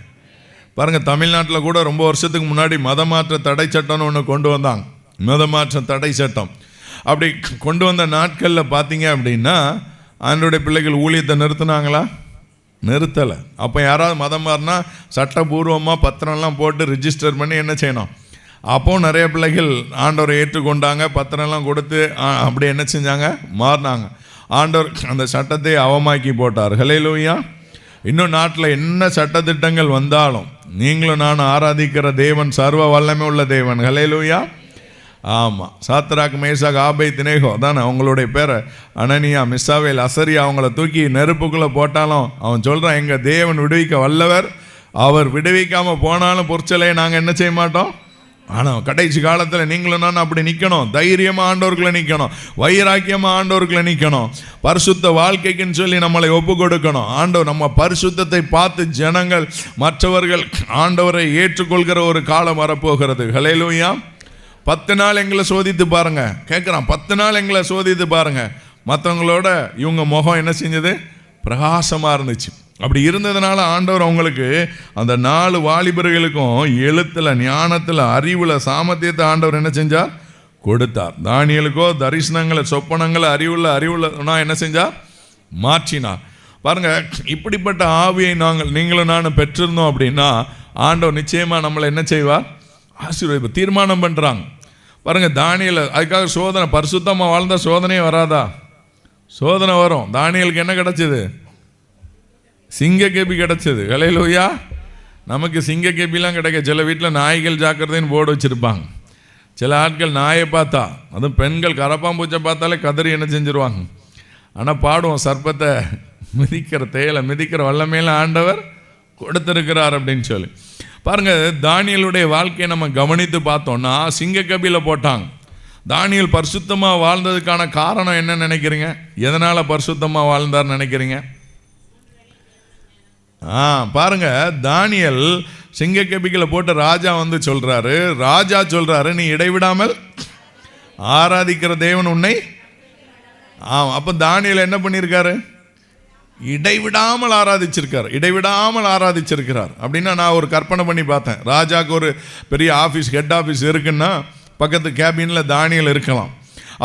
பாருங்கள், தமிழ்நாட்டில் கூட ரொம்ப வருஷத்துக்கு முன்னாடி மதமாற்ற தடை சட்டம்னு ஒன்று கொண்டு வந்தாங்க. மதமாற்ற தடை சட்டம் அப்படி கொண்டு வந்த நாட்களில் பார்த்தீங்க அப்படின்னா ஆண்டவருடைய பிள்ளைகள் ஊழியத்தை நிறுத்தினாங்களா, நிறுத்தலை. அப்போ யாராவது மதம் மாறினா சட்டபூர்வமாக பத்திரம்லாம் போட்டு ரிஜிஸ்டர் பண்ணி என்ன செய்யணும். அப்போது நிறைய பிள்ளைகள் ஆண்டவரை ஏற்றுக்கொண்டாங்க, பத்திரம்லாம் கொடுத்து அப்படி என்ன செஞ்சாங்க, மாறினாங்க. ஆண்டவர் அந்த சட்டத்தை அவமாக்கி போட்டார். ஹல்லேலூயா. இன்னும் நாட்டில் என்ன சட்டத்திட்டங்கள் வந்தாலும் நீங்களும் நான் ஆராதிக்கிற தேவன் சர்வ வல்லமை உள்ள தேவன். ஹல்லேலூயா. ஆமாம், சாத்ராக் மேஷாக் ஆபேத்நேகோ தானே அவங்களுடைய பேரை, அனனியா மிஸ்ஸாவேல் அசரியா, அவங்கள தூக்கி நெருப்புக்குள்ளே போட்டாலும் அவன் சொல்கிறான், எங்கள் தேவன் விடுவிக்க வல்லவர், அவர் விடுவிக்காமல் போனாலும் பொற்சலையை நாங்கள் என்ன செய்ய மாட்டோம், ஆனால் கடைசி காலத்தில் நீங்களும் நான் அப்படி நிற்கணும். தைரியமாக ஆண்டவர்களை நிற்கணும், வைராக்கியமாக ஆண்டவர்களை நிற்கணும். பரிசுத்த வாழ்க்கைக்குன்னு சொல்லி நம்மளை ஒப்பு கொடுக்கணும். ஆண்டவர் நம்ம பரிசுத்தத்தை பார்த்து ஜனங்கள் மற்றவர்கள் ஆண்டவரை ஏற்றுக்கொள்கிற ஒரு காலம் வரப்போகிறது. ஹல்லேலூயா. 10 நாள் எங்களை சோதித்து பாருங்க கேட்குறான். 10 நாள் எங்களை சோதித்து பாருங்க. மற்றவங்களோட இவங்க முகம் என்ன செஞ்சது? பிரகாசமாக இருந்துச்சு. அப்படி இருந்ததுனால ஆண்டவர் அவங்களுக்கு அந்த 4 வாலிபர்களுக்கும் எழுத்தில், ஞானத்தில், அறிவில், சாமர்த்தியத்தை ஆண்டவர் என்ன செஞ்சார்? கொடுத்தார். தானியலுக்கோ தரிசனங்களை, சொப்பனங்களை, அறிவுள்ளனா என்ன செஞ்சார்? மாற்றினார். பாருங்க, இப்படிப்பட்ட ஆவியை நீங்களும் நானும் பெற்றிருந்தோம் அப்படின்னா ஆண்டவர் நிச்சயமாக நம்மளை என்ன செய்வார்? ஆசீர்வதிப்பார். தீர்மானம் பண்ணுறாங்க பாருங்க. தானியல் அதுக்காக சோதனை, பரிசுத்தமாக வாழ்ந்தால் சோதனையே வராதா? சோதனை வரும். தானியலுக்கு என்ன கிடைச்சது? சிங்கக்கேபி கிடச்சிது. ஹல்லேலூயா. நமக்கு சிங்கக்கேபிலாம் கிடைக்க. சில வீட்டில் நாய்கள் ஜாக்கிரதைன்னு போர்டு வச்சுருப்பாங்க. சில ஆட்கள் நாயை பார்த்தா, அதுவும் பெண்கள் கரப்பாம்பூச்சை பார்த்தாலே கதறி என்ன செஞ்சுருவாங்க. ஆனால் பாடுவோம், சர்ப்பத்தை மிதிக்கிற தேலை மிதிக்கிற வல்லமையில ஆண்டவர் கொடுத்துருக்கிறார் அப்படின்னு சொல்லி. பாருங்கள், தானியலுடைய வாழ்க்கையை நம்ம கவனித்து பார்த்தோம்னா சிங்கக்கேபியில் போட்டாங்க. தானியல் பரிசுத்தமாக வாழ்ந்ததுக்கான காரணம் என்ன நினைக்கிறீங்க? எதனால் பரிசுத்தமாக வாழ்ந்தார் நினைக்கிறீங்க? பாருங்க, தானியல் சிங்கக்கேபிகளை போட்டு ராஜா வந்து சொல்றாரு. ராஜா சொல்றாரு, நீ இடைவிடாமல் ஆராதிக்கிற தேவன் உன்னை. அப்ப தானியல் என்ன பண்ணியிருக்காரு? இடைவிடாமல் ஆராதிச்சிருக்கார். இடைவிடாமல் ஆராதிச்சிருக்கிறார் அப்படின்னா நான் ஒரு கற்பனை பண்ணி பார்த்தேன். ராஜாவுக்கு ஒரு பெரிய ஆஃபீஸ், ஹெட் ஆஃபீஸ் இருக்குன்னா பக்கத்து கேபினில் தானியல் இருக்கலாம்.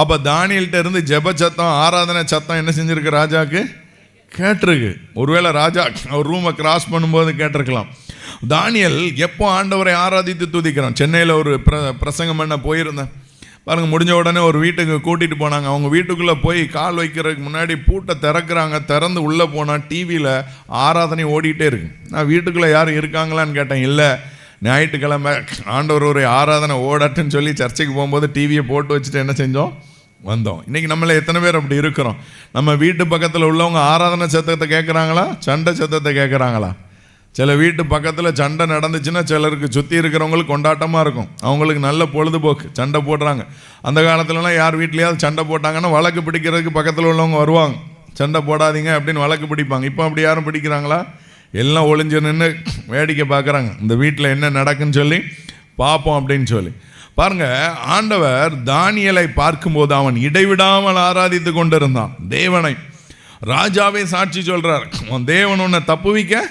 அப்போ தானியல்கிட்ட இருந்து ஜெப சத்தம், ஆராதனை சத்தம் என்ன செஞ்சிருக்கு? ராஜாவுக்கு கேட்டிருக்கு. ஒருவேளை ராஜா அவர் ரூமை கிராஸ் பண்ணும்போது கேட்டிருக்கலாம். தானியல் எப்போ ஆண்டவரை ஆராதித்து துதிக்கிறான். சென்னையில் ஒரு பிரசங்கம் பண்ண போயிருந்தேன் பாருங்கள். முடிஞ்ச உடனே ஒரு வீட்டுக்கு கூட்டிகிட்டு போனாங்க. அவங்க வீட்டுக்குள்ளே போய் கால் வைக்கிறதுக்கு முன்னாடி பூட்டை திறக்கிறாங்க. திறந்து உள்ளே போனால் டிவியில் ஆராதனை ஓடிக்கிட்டே இருக்கு. நான் வீட்டுக்குள்ளே யாரும் இருக்காங்களான்னு கேட்டேன். இல்லை, ஞாயிற்றுக்கிழமை ஆண்டவர் ஒரு ஆராதனை ஓடட்டுன்னு சொல்லி சர்ச்சைக்கு போகும்போது டிவியை போட்டு வச்சுட்டு என்ன செஞ்சோம்? வந்தோம். இன்றைக்கி நம்மள எத்தனை பேர் அப்படி இருக்கிறோம்? நம்ம வீட்டு பக்கத்தில் உள்ளவங்க ஆராதனை சத்தத்தை கேட்குறாங்களா, சண்டை சத்தத்தை கேட்குறாங்களா? சில வீட்டு பக்கத்தில் சண்டை நடந்துச்சுன்னா சிலருக்கு சுற்றி இருக்கிறவங்களுக்கு கொண்டாட்டமாக இருக்கும். அவங்களுக்கு நல்ல பொழுதுபோக்கு. சண்டை போடுறாங்க. அந்த காலத்துலலாம் யார் வீட்லையாவது சண்டை போட்டாங்கன்னா வழக்கு பிடிக்கிறதுக்கு பக்கத்தில் உள்ளவங்க வருவாங்க. சண்டை போடாதீங்க அப்படின்னு வழக்கு பிடிப்பாங்க. இப்போ அப்படி யாரும் பிடிக்கிறாங்களா? எல்லாம் ஒளிஞ்சு நின்று வேடிக்கை பார்க்குறாங்க. இந்த வீட்டில் என்ன நடக்குன்னு சொல்லி பார்ப்போம் அப்படின்னு சொல்லி. பாருங்க, ஆண்டவர் தானியலை பார்க்கும்போது அவன் இடைவிடாமல் ஆராதித்து கொண்டிருந்தான் தேவனை. ராஜாவே சாட்சி சொல்றார், உன் தேவன் உன்னை தப்புவிக்க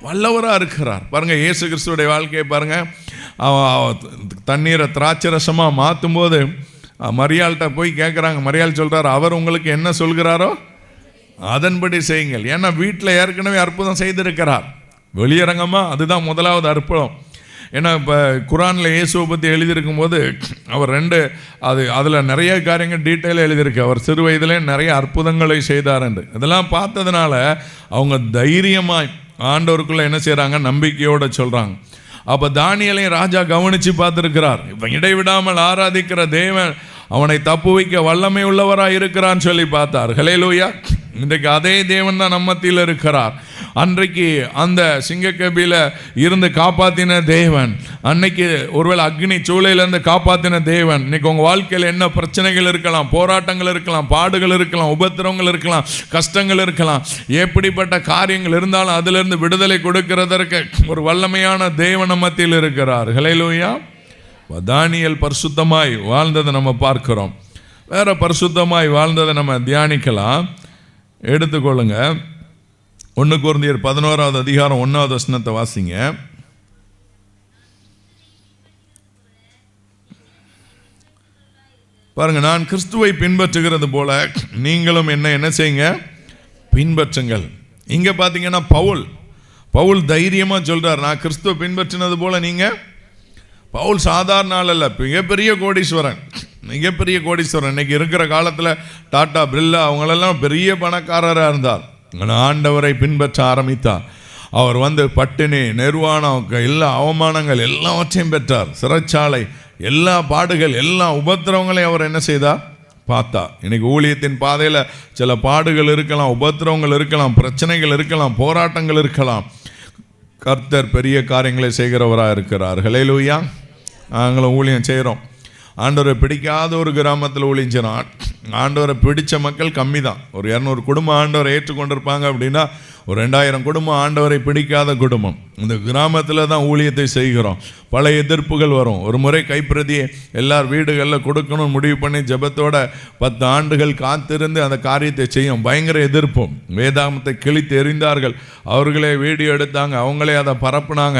வல்லவராக இருக்கிறார். பாருங்க, இயேசு கிறிஸ்துடைய வாழ்க்கையை பாருங்க. தண்ணீரை திராட்சை ரசமாக மாற்றும் போது மரியாள்கிட்ட போய் கேட்குறாங்க. மரியாள் சொல்றார், அவர் உங்களுக்கு என்ன சொல்கிறாரோ அதன்படி செய்யுங்கள். ஏன்னா வீட்டில் ஏற்கனவே அற்புதம் செய்திருக்கிறார். வெளியரங்கமாக அதுதான் முதலாவது அற்புதம். ஏன்னா இப்போ குரானில் இயேசுவை பற்றி எழுதியிருக்கும் போது அவர் அதில் நிறைய காரியங்கள் டீட்டெயிலாக எழுதியிருக்கு. அவர் சிறு வயதிலே நிறைய அற்புதங்களை செய்தார் என்று. இதெல்லாம் பார்த்ததுனால அவங்க தைரியமாக ஆண்டவருக்குள்ளே என்ன செய்கிறாங்க? நம்பிக்கையோடு சொல்கிறாங்க. அப்போ தானியலையும் ராஜா கவனித்து பார்த்துருக்கிறார். இப்போ இடைவிடாமல் ஆராதிக்கிற தேவன் அவனை தப்பு வைக்க வல்லமை உள்ளவராக இருக்கிறான்னு சொல்லி பார்த்தார். ஹல்லேலூயா. இன்றைக்கு அதே தேவன் தான் நம்ம மத்தியில் இருக்கிறார். அன்றைக்கு அந்த சிங்கக்கேபியில் இருந்து காப்பாற்றின தேவன், அன்னைக்கு ஒருவேளை அக்னி சூளையிலேருந்து காப்பாற்றின தேவன், இன்னைக்கு உங்கள் வாழ்க்கையில் என்ன பிரச்சனைகள் இருக்கலாம், போராட்டங்கள் இருக்கலாம், பாடுகள் இருக்கலாம், உபத்திரவங்கள் இருக்கலாம், கஷ்டங்கள் இருக்கலாம், எப்படிப்பட்ட காரியங்கள் இருந்தாலும் அதிலிருந்து விடுதலை கொடுக்கிறதற்கு ஒரு வல்லமையான தேவன் மத்தியில் இருக்கிறார். ஹல்லேலூயா. தானியேல் பரிசுத்தமாய் வாழ்ந்ததை நம்ம பார்க்கிறோம். வேற பரிசுத்தமாய் வாழ்ந்ததை நம்ம தியானிக்கலாம். எடுத்துக்கொள்ளுங்க. 1 கொரிந்தியர் 11வது அதிகாரம் 1வது வசனத்தை வாசிங்க. பாருங்க, நான் கிறிஸ்துவை பின்பற்றுகிறது போல நீங்களும் என்ன செய்யுங்க? பின்பற்றுங்கள். இங்க பாத்தீங்கன்னா பவுல் தைரியமா சொல்றார், நான் கிறிஸ்துவை பின்பற்றினது போல நீங்க. பவுல் சாதாரண ஆள் அல்ல, மிகப்பெரிய கோடீஸ்வரன். இன்னைக்கு இருக்கிற காலத்தில் டாடா, பிர்லா அவங்களெல்லாம் பெரிய பணக்காரராக இருந்தார். ஆண்டவரை பின்பற்ற ஆரம்பித்தார். அவர் பட்டினி, நிர்வாணம், எல்லா அவமானங்கள் எல்லாவற்றையும் பெற்றார். சிறைச்சாலை, எல்லா பாடுகள், எல்லா உபத்திரவங்களையும் அவர் என்ன செய்தார்? பார்த்தா. இன்னைக்கு ஊழியத்தின் பாதையில் சில பாடுகள் இருக்கலாம், உபத்திரவங்கள் இருக்கலாம், பிரச்சனைகள் இருக்கலாம், போராட்டங்கள் இருக்கலாம். கர்த்தர் பெரிய காரியங்களை செய்கிறவராக இருக்கிறார். ஹல்லேலூயா. நாங்களும் ஊழியம் செய்கிறோம். ஆண்டவரை பிடிக்காத ஒரு கிராமத்தில் ஊழியம் செய்கிறோம். ஆண்டவரை பிடித்த மக்கள் கம்மி தான். ஒரு 200 குடும்பம் ஆண்டவரை ஏற்றுக்கொண்டிருப்பாங்க அப்படின்னா ஒரு 2000 குடும்பம் ஆண்டவரை பிடிக்காத குடும்பம். இந்த கிராமத்தில் தான் ஊழியத்தை செய்கிறோம். பல எதிர்ப்புகள் வரும். ஒரு முறை கைப்பிரதியை எல்லார் வீடுகளில் கொடுக்கணும்னு முடிவு பண்ணி ஜெபத்தோட 10 ஆண்டுகள் காத்திருந்து அந்த காரியத்தை செய்யும். பயங்கர எதிர்ப்பும். வேதாகமத்தை கிழித்து எறிந்தார்கள். அவர்களே வீடியோ எடுத்தாங்க, அவங்களே அதை பரப்புனாங்க,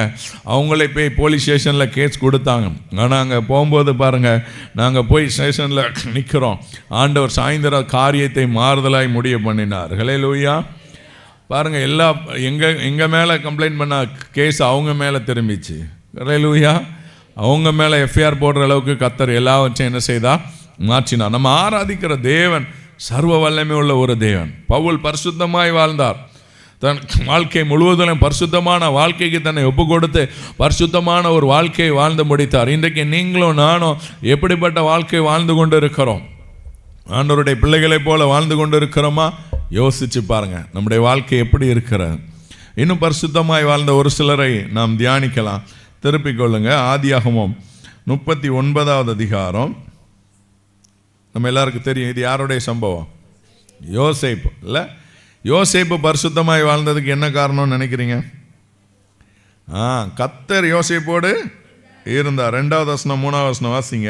அவங்களே போய் போலீஸ் ஸ்டேஷனில் கேஸ் கொடுத்தாங்க. ஆனால் அங்கே போகும்போது பாருங்கள், நாங்கள் போய் ஸ்டேஷனில் நிற்கிறோம். ஆண்டவர் சாயந்தர காரியத்தை மாறுதலாய் முடிய பண்ணினார். ஹல்லேலூயா. பாருங்கள், எல்லா எங்கள் மேலே கம்ப்ளைண்ட் பண்ண கேஸ் அவங்க மேலே திரும்பிச்சு. ஹல்லேலூயா. அவங்க மேலே எஃப்ஐஆர் போடுற அளவுக்கு கர்த்தர் எல்லாவற்றையும் என்ன செய்தா? மாற்றினார். நம்ம ஆராதிக்கிற தேவன் சர்வ வல்லமை உள்ள ஒரு தேவன். பவுல் பரிசுத்தமாய் வாழ்ந்தார். தன் வாழ்க்கை முழுவதும் பரிசுத்தமான வாழ்க்கைக்கு தன்னை ஒப்பு கொடுத்து பரிசுத்தமான ஒரு வாழ்க்கையை வாழ்ந்து முடித்தார். இன்றைக்கு நீங்களும் நானும் எப்படிப்பட்ட வாழ்க்கை வாழ்ந்து கொண்டு இருக்கிறோம்? ஆண்டவருடைய பிள்ளைகளைப் போல வாழ்ந்து கொண்டு இருக்கிறோமா? யோசிச்சு பாருங்க, நம்முடைய வாழ்க்கை எப்படி இருக்கிறது. இன்னும் பரிசுத்தமாய் வாழ்ந்த ஒரு சிலரை நாம் தியானிக்கலாம். திருப்பிக் கொள்ளுங்க. ஆதியாகமம் 39வது அதிகாரம். நம்ம எல்லாருக்கும் தெரியும், இது யாருடைய சம்பவம்? யோசேப்பு. இல்லை, யோசேப்பு பரிசுத்தமாய் வாழ்ந்ததுக்கு என்ன காரணம்னு நினைக்கிறீங்க? கர்த்தர் யோசேப்போடு இருந்தார். 2வது வசனம் 3வது வசனம் வாசிங்க.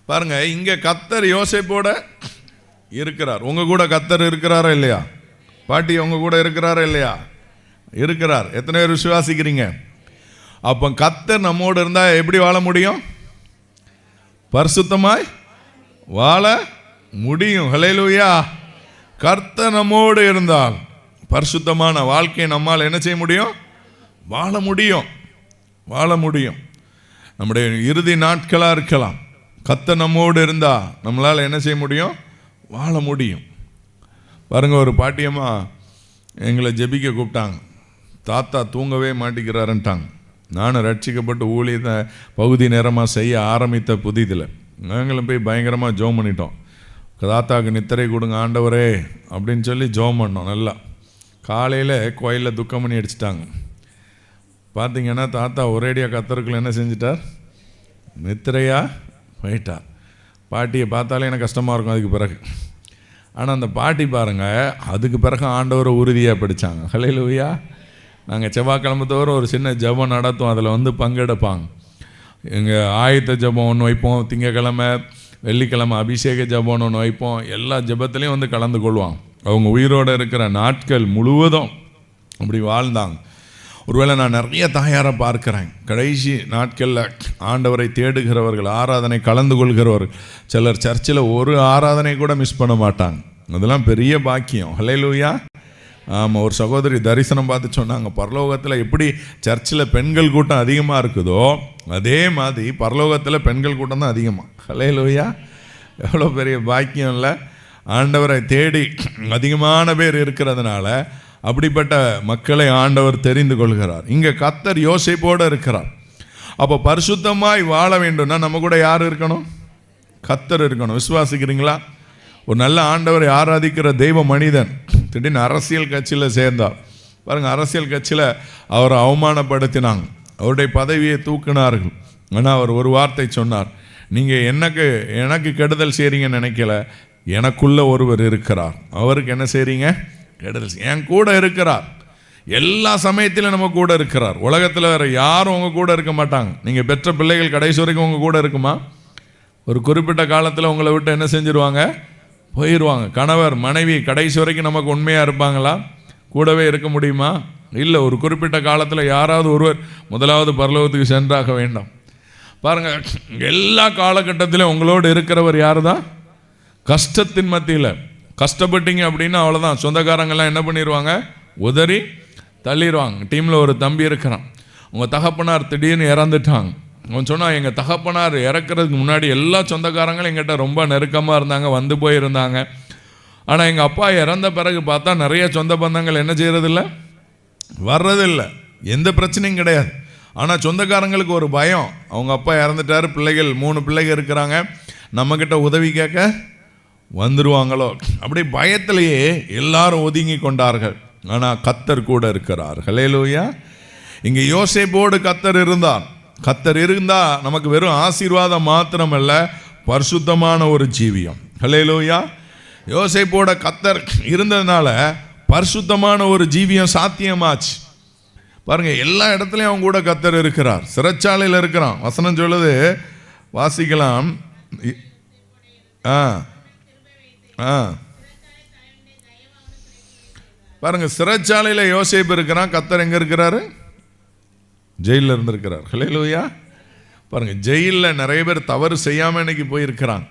பாருங்க, இங்க கர்த்தர் யோசேப்போட இருக்கிறார். உங்க கூட கர்த்தர் இருக்கிறாரா இல்லையா? பாட்டி உங்க கூட இருக்கிறாரா இல்லையா? இருக்கிறார். எத்தனை பேர் விசுவாசிக்கிறீங்க? அப்போ கர்த்தர் நம்மோடு இருந்தா எப்படி வாழ முடியும்? பரிசுத்தமாய் வாழ முடியும். ஹல்லேலூயா. கர்த்தர் நம்மோடு இருந்தால் பரிசுத்தமான வாழ்க்கையை நம்மால் என்ன செய்ய முடியும்? வாழ முடியும். வாழ முடியும். நம்முடைய இறுதி நாட்களாக இருக்கலாம். கர்த்தர் நம்மோடு இருந்தால் நம்மளால் என்ன செய்ய முடியும்? வாழ முடியும். பாருங்கள், ஒரு பாட்டியம்மா எங்களை ஜெபிக்க கூப்பிட்டாங்க. தாத்தா தூங்கவே மாட்டேங்கிறாருன்ட்டாங்க. நானும் ரட்சிக்கப்பட்டு ஊழியத்தை பகுதி நேரமாக செய்ய ஆரம்பித்த புதிதில் நாங்களும் போய் பயங்கரமாக ஜோம் பண்ணிட்டோம். தாத்தாவுக்கு நித்திரை கொடுங்க ஆண்டவரே அப்படின்னு சொல்லி ஜோம் பண்ணோம். நல்லா காலையில் கோயிலில் துக்கம் பண்ணி அடிச்சிட்டாங்க. பார்த்தீங்கன்னா தாத்தா ஒரேடியாக கர்த்தருக்குள்ள என்ன செஞ்சிட்டார்? நித்திரையாக போயிட்டார். பாட்டியை பார்த்தாலே எனக்கு கஷ்டமாக இருக்கும் அதுக்கு பிறகு. ஆனால் அந்த பாட்டி பாருங்கள், அதுக்கு பிறகு ஆண்டவரை உறுதியாக படித்தாங்க. ஹல்லேலூயா. நாங்கள் செவ்வாய்க்கிழமை தோறும் ஒரு சின்ன ஜெபம் நடத்தும், அதில் பங்கெடுப்பாங்க. எங்கள் ஆயத்த ஜெபம் ஒன்று வைப்போம், திங்கக்கிழமை வெள்ளிக்கிழமை அபிஷேக ஜெபம்னு ஒன்று வைப்போம். எல்லா ஜெபத்துலேயும் கலந்து கொள்வாங்க. அவங்க உயிரோடு இருக்கிற நாட்கள் முழுவதும் அப்படி வாழ்ந்தாங்க. ஒருவேளை நான் நிறைய தாயாரை பார்க்குறேன், கடைசி நாட்களில் ஆண்டவரை தேடுகிறவர்கள், ஆராதனை கலந்து கொள்கிறவர்கள். சிலர் சர்ச்சில் ஒரு ஆராதனை கூட மிஸ் பண்ண மாட்டாங்க. அதெல்லாம் பெரிய பாக்கியம். ஹல்லேலூயா. ஆமாம், ஒரு சகோதரி தரிசனம் பார்த்து சொன்னாங்க, பரலோகத்தில் எப்படி சர்ச்சில் பெண்கள் கூட்டம் அதிகமாக இருக்குதோ அதே மாதிரி பரலோகத்தில் பெண்கள் கூட்டம் தான் அதிகமாக. ஹல்லேலூயா. எவ்வளோ பெரிய பாக்கியம் இல்லை? ஆண்டவரை தேடி அதிகமான பேர் இருக்கிறதுனால அப்படிப்பட்ட மக்களை ஆண்டவர் தெரிந்து கொள்கிறார். இங்கே கர்த்தர் யோசேப்போடு இருக்கிறார். அப்போ பரிசுத்தமாய் வாழ வேண்டும்னா நம்ம கூட யார் இருக்கணும்? கர்த்தர் இருக்கணும். விசுவாசிக்கிறீங்களா? ஒரு நல்ல ஆண்டவரை ஆராதிக்கிற தெய்வ மனிதன் திடீர்னு அரசியல் கட்சியில் சேர்ந்தார். பாருங்கள், அரசியல் கட்சியில் அவரை அவமானப்படுத்தினாங்க, அவருடைய பதவியை தூக்கினார்கள். ஆனால் அவர் ஒரு வார்த்தை சொன்னார், நீங்கள் எனக்கு கெடுதல் செய்கிறீங்கன்னு நினைக்கல, எனக்குள்ள ஒருவர் இருக்கிறார், அவருக்கு என்ன செய்கிறீங்க? கெடுதல். என் கூட இருக்கிறார், எல்லா சமயத்திலும் நம்ம கூட இருக்கிறார். உலகத்தில் வேறு யாரும் உங்கள் கூட இருக்க மாட்டாங்க. நீங்கள் பெற்ற பிள்ளைகள் கடைசி வரைக்கும் உங்கள் கூட இருக்குமா? ஒரு குறிப்பிட்ட காலத்தில் உங்களை விட்டு என்ன செஞ்சிருவாங்க? போயிடுவாங்க. கணவர் மனைவி கடைசி வரைக்கும் நமக்கு உண்மையாக இருப்பாங்களா? கூடவே இருக்க முடியுமா? இல்லை. ஒரு குறிப்பிட்ட காலத்தில் யாராவது ஒருவர் முதலாவது பரலோகத்துக்கு சென்றாக வேண்டாம். பாருங்கள், எல்லா காலகட்டத்திலும் உங்களோடு இருக்கிறவர் யார் தான்? கஷ்டத்தின் மத்தியில் கஷ்டப்பட்டீங்க அப்படின்னா அவ்வளோதான், சொந்தக்காரங்கெல்லாம் என்ன பண்ணிடுவாங்க? உதறி தள்ளிடுவாங்க. டீமில் ஒரு தம்பி இருக்கிறான், உங்கள் தகப்பனார் திடீர்னு இறந்துட்டாங்க. அவன் சொன்னால், எங்கள் தகப்பனார் இறக்கிறதுக்கு முன்னாடி எல்லா சொந்தக்காரங்களும் எங்கிட்ட ரொம்ப நெருக்கமாக இருந்தாங்க, வந்து போயிருந்தாங்க. ஆனால் எங்கள் அப்பா இறந்த பிறகு பார்த்தா நிறைய சொந்த பந்தங்கள் என்ன செய்கிறதில்ல, வர்றதில்லை. எந்த பிரச்சனையும் கிடையாது. ஆனால் சொந்தக்காரங்களுக்கு ஒரு பயம், அவங்க அப்பா இறந்துட்டார், பிள்ளைகள் 3 பிள்ளைகள் இருக்கிறாங்க, நம்மக்கிட்ட உதவி கேட்க வந்துடுவாங்களோ அப்படி பயத்திலேயே எல்லாரும் ஒதுங்கி கொண்டார்கள். ஆனால் கர்த்தர் கூட இருக்கிறார். ஹல்லேலூயா. இங்கே யோசேப்போடு கர்த்தர் இருந்தார். கர்த்தர் இருந்தால் நமக்கு வெறும் ஆசீர்வாதம் மாத்திரமல்ல, பரிசுத்தமான ஒரு ஜீவியம். ஹல்லேலூயா. யோசேப்போட கர்த்தர் இருந்ததுனால பரிசுத்தமான ஒரு ஜீவியம் சாத்தியமாச்சு. பாருங்க, எல்லா இடத்துலையும் அவங்க கூட கர்த்தர் இருக்கிறார். சிறைச்சாலையில் இருக்கிறான். வசனம் சொல்லுது, வாசிக்கலாம். பாருங்க, சிறைச்சாலையில் யோசேப்பு இருக்கிறான். கர்த்தர் எங்க இருக்கிறாரு? ஜெயிலில் இருந்திருக்கிறார். ஹல்லேலூயா. பாருங்க, ஜெயிலில் நிறைய பேர் தவறு செய்யாமல் இன்னைக்கு போயிருக்கிறாங்க.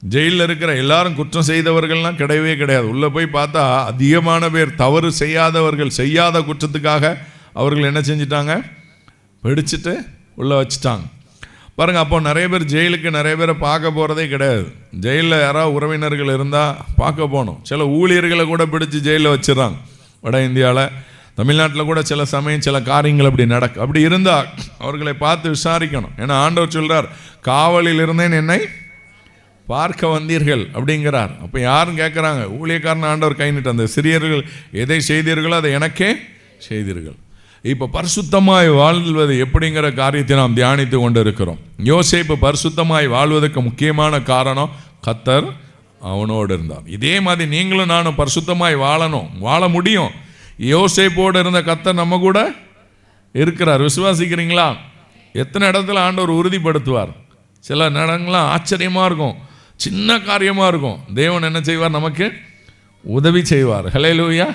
ஜெயிலில் இருக்கிற எல்லாரும் குற்றம் செய்தவர்கள்லாம் கிடையவே கிடையாது. உள்ளே போய் பார்த்தா அதிகமான பேர் தவறு செய்யாதவர்கள், செய்யாத குற்றத்துக்காக அவர்கள் என்ன செஞ்சிட்டாங்க? பிடிச்சிட்டு உள்ளே வச்சுட்டாங்க. பாருங்கள், அப்போ நிறைய பேர் ஜெயிலுக்கு நிறைய பேரை பார்க்க போகிறதே கிடையாது. ஜெயிலில் யாராவது உறவினர்கள் இருந்தால் பார்க்க போகணும். சில ஊழியர்களை கூட பிடிச்சி ஜெயிலில் வச்சிடறாங்க. வட இந்தியாவில், தமிழ்நாட்டில் கூட சில சமயம் சில காரியங்கள் அப்படி நடக்கும். அப்படி இருந்தால் அவர்களை பார்த்து விசாரிக்கணும். ஏன்னா ஆண்டவர் சொல்கிறார், காவலில் இருந்தேன் என்னை பார்க்க வந்தீர்கள் அப்படிங்கிறார். அப்போ யாரும் கேட்குறாங்க? ஊழியக்காரன் ஆண்டவர் கை நீட்டு, அந்த சிறியர்கள் எதை செய்தீர்களோ அதை எனக்கே செய்தீர்கள். இப்போ பரிசுத்தமாய் வாழ்வது எப்படிங்கிற காரியத்தை நாம் தியானித்து கொண்டு இருக்கிறோம். யோசேப்பு பரிசுத்தமாய் வாழ்வதற்கு முக்கியமான காரணம் கர்த்தர் அவனோடு இருந்தார். இதே மாதிரி நீங்களும் நானும் பரிசுத்தமாய் வாழணும், வாழ முடியும். யோசேப்போடு இருந்த கர்த்தர் நம்ம கூட இருக்கிறார். விசுவாசிக்கிறீங்களா? எத்தனை இடத்துல ஆண்டவர் உறுதிப்படுத்துவார். சில இடங்கள்லாம் ஆச்சரியமாக இருக்கும், சின்ன காரியமாக இருக்கும். தேவன் என்ன செய்வார்? நமக்கு உதவி செய்வார். ஹல்லேலூயா.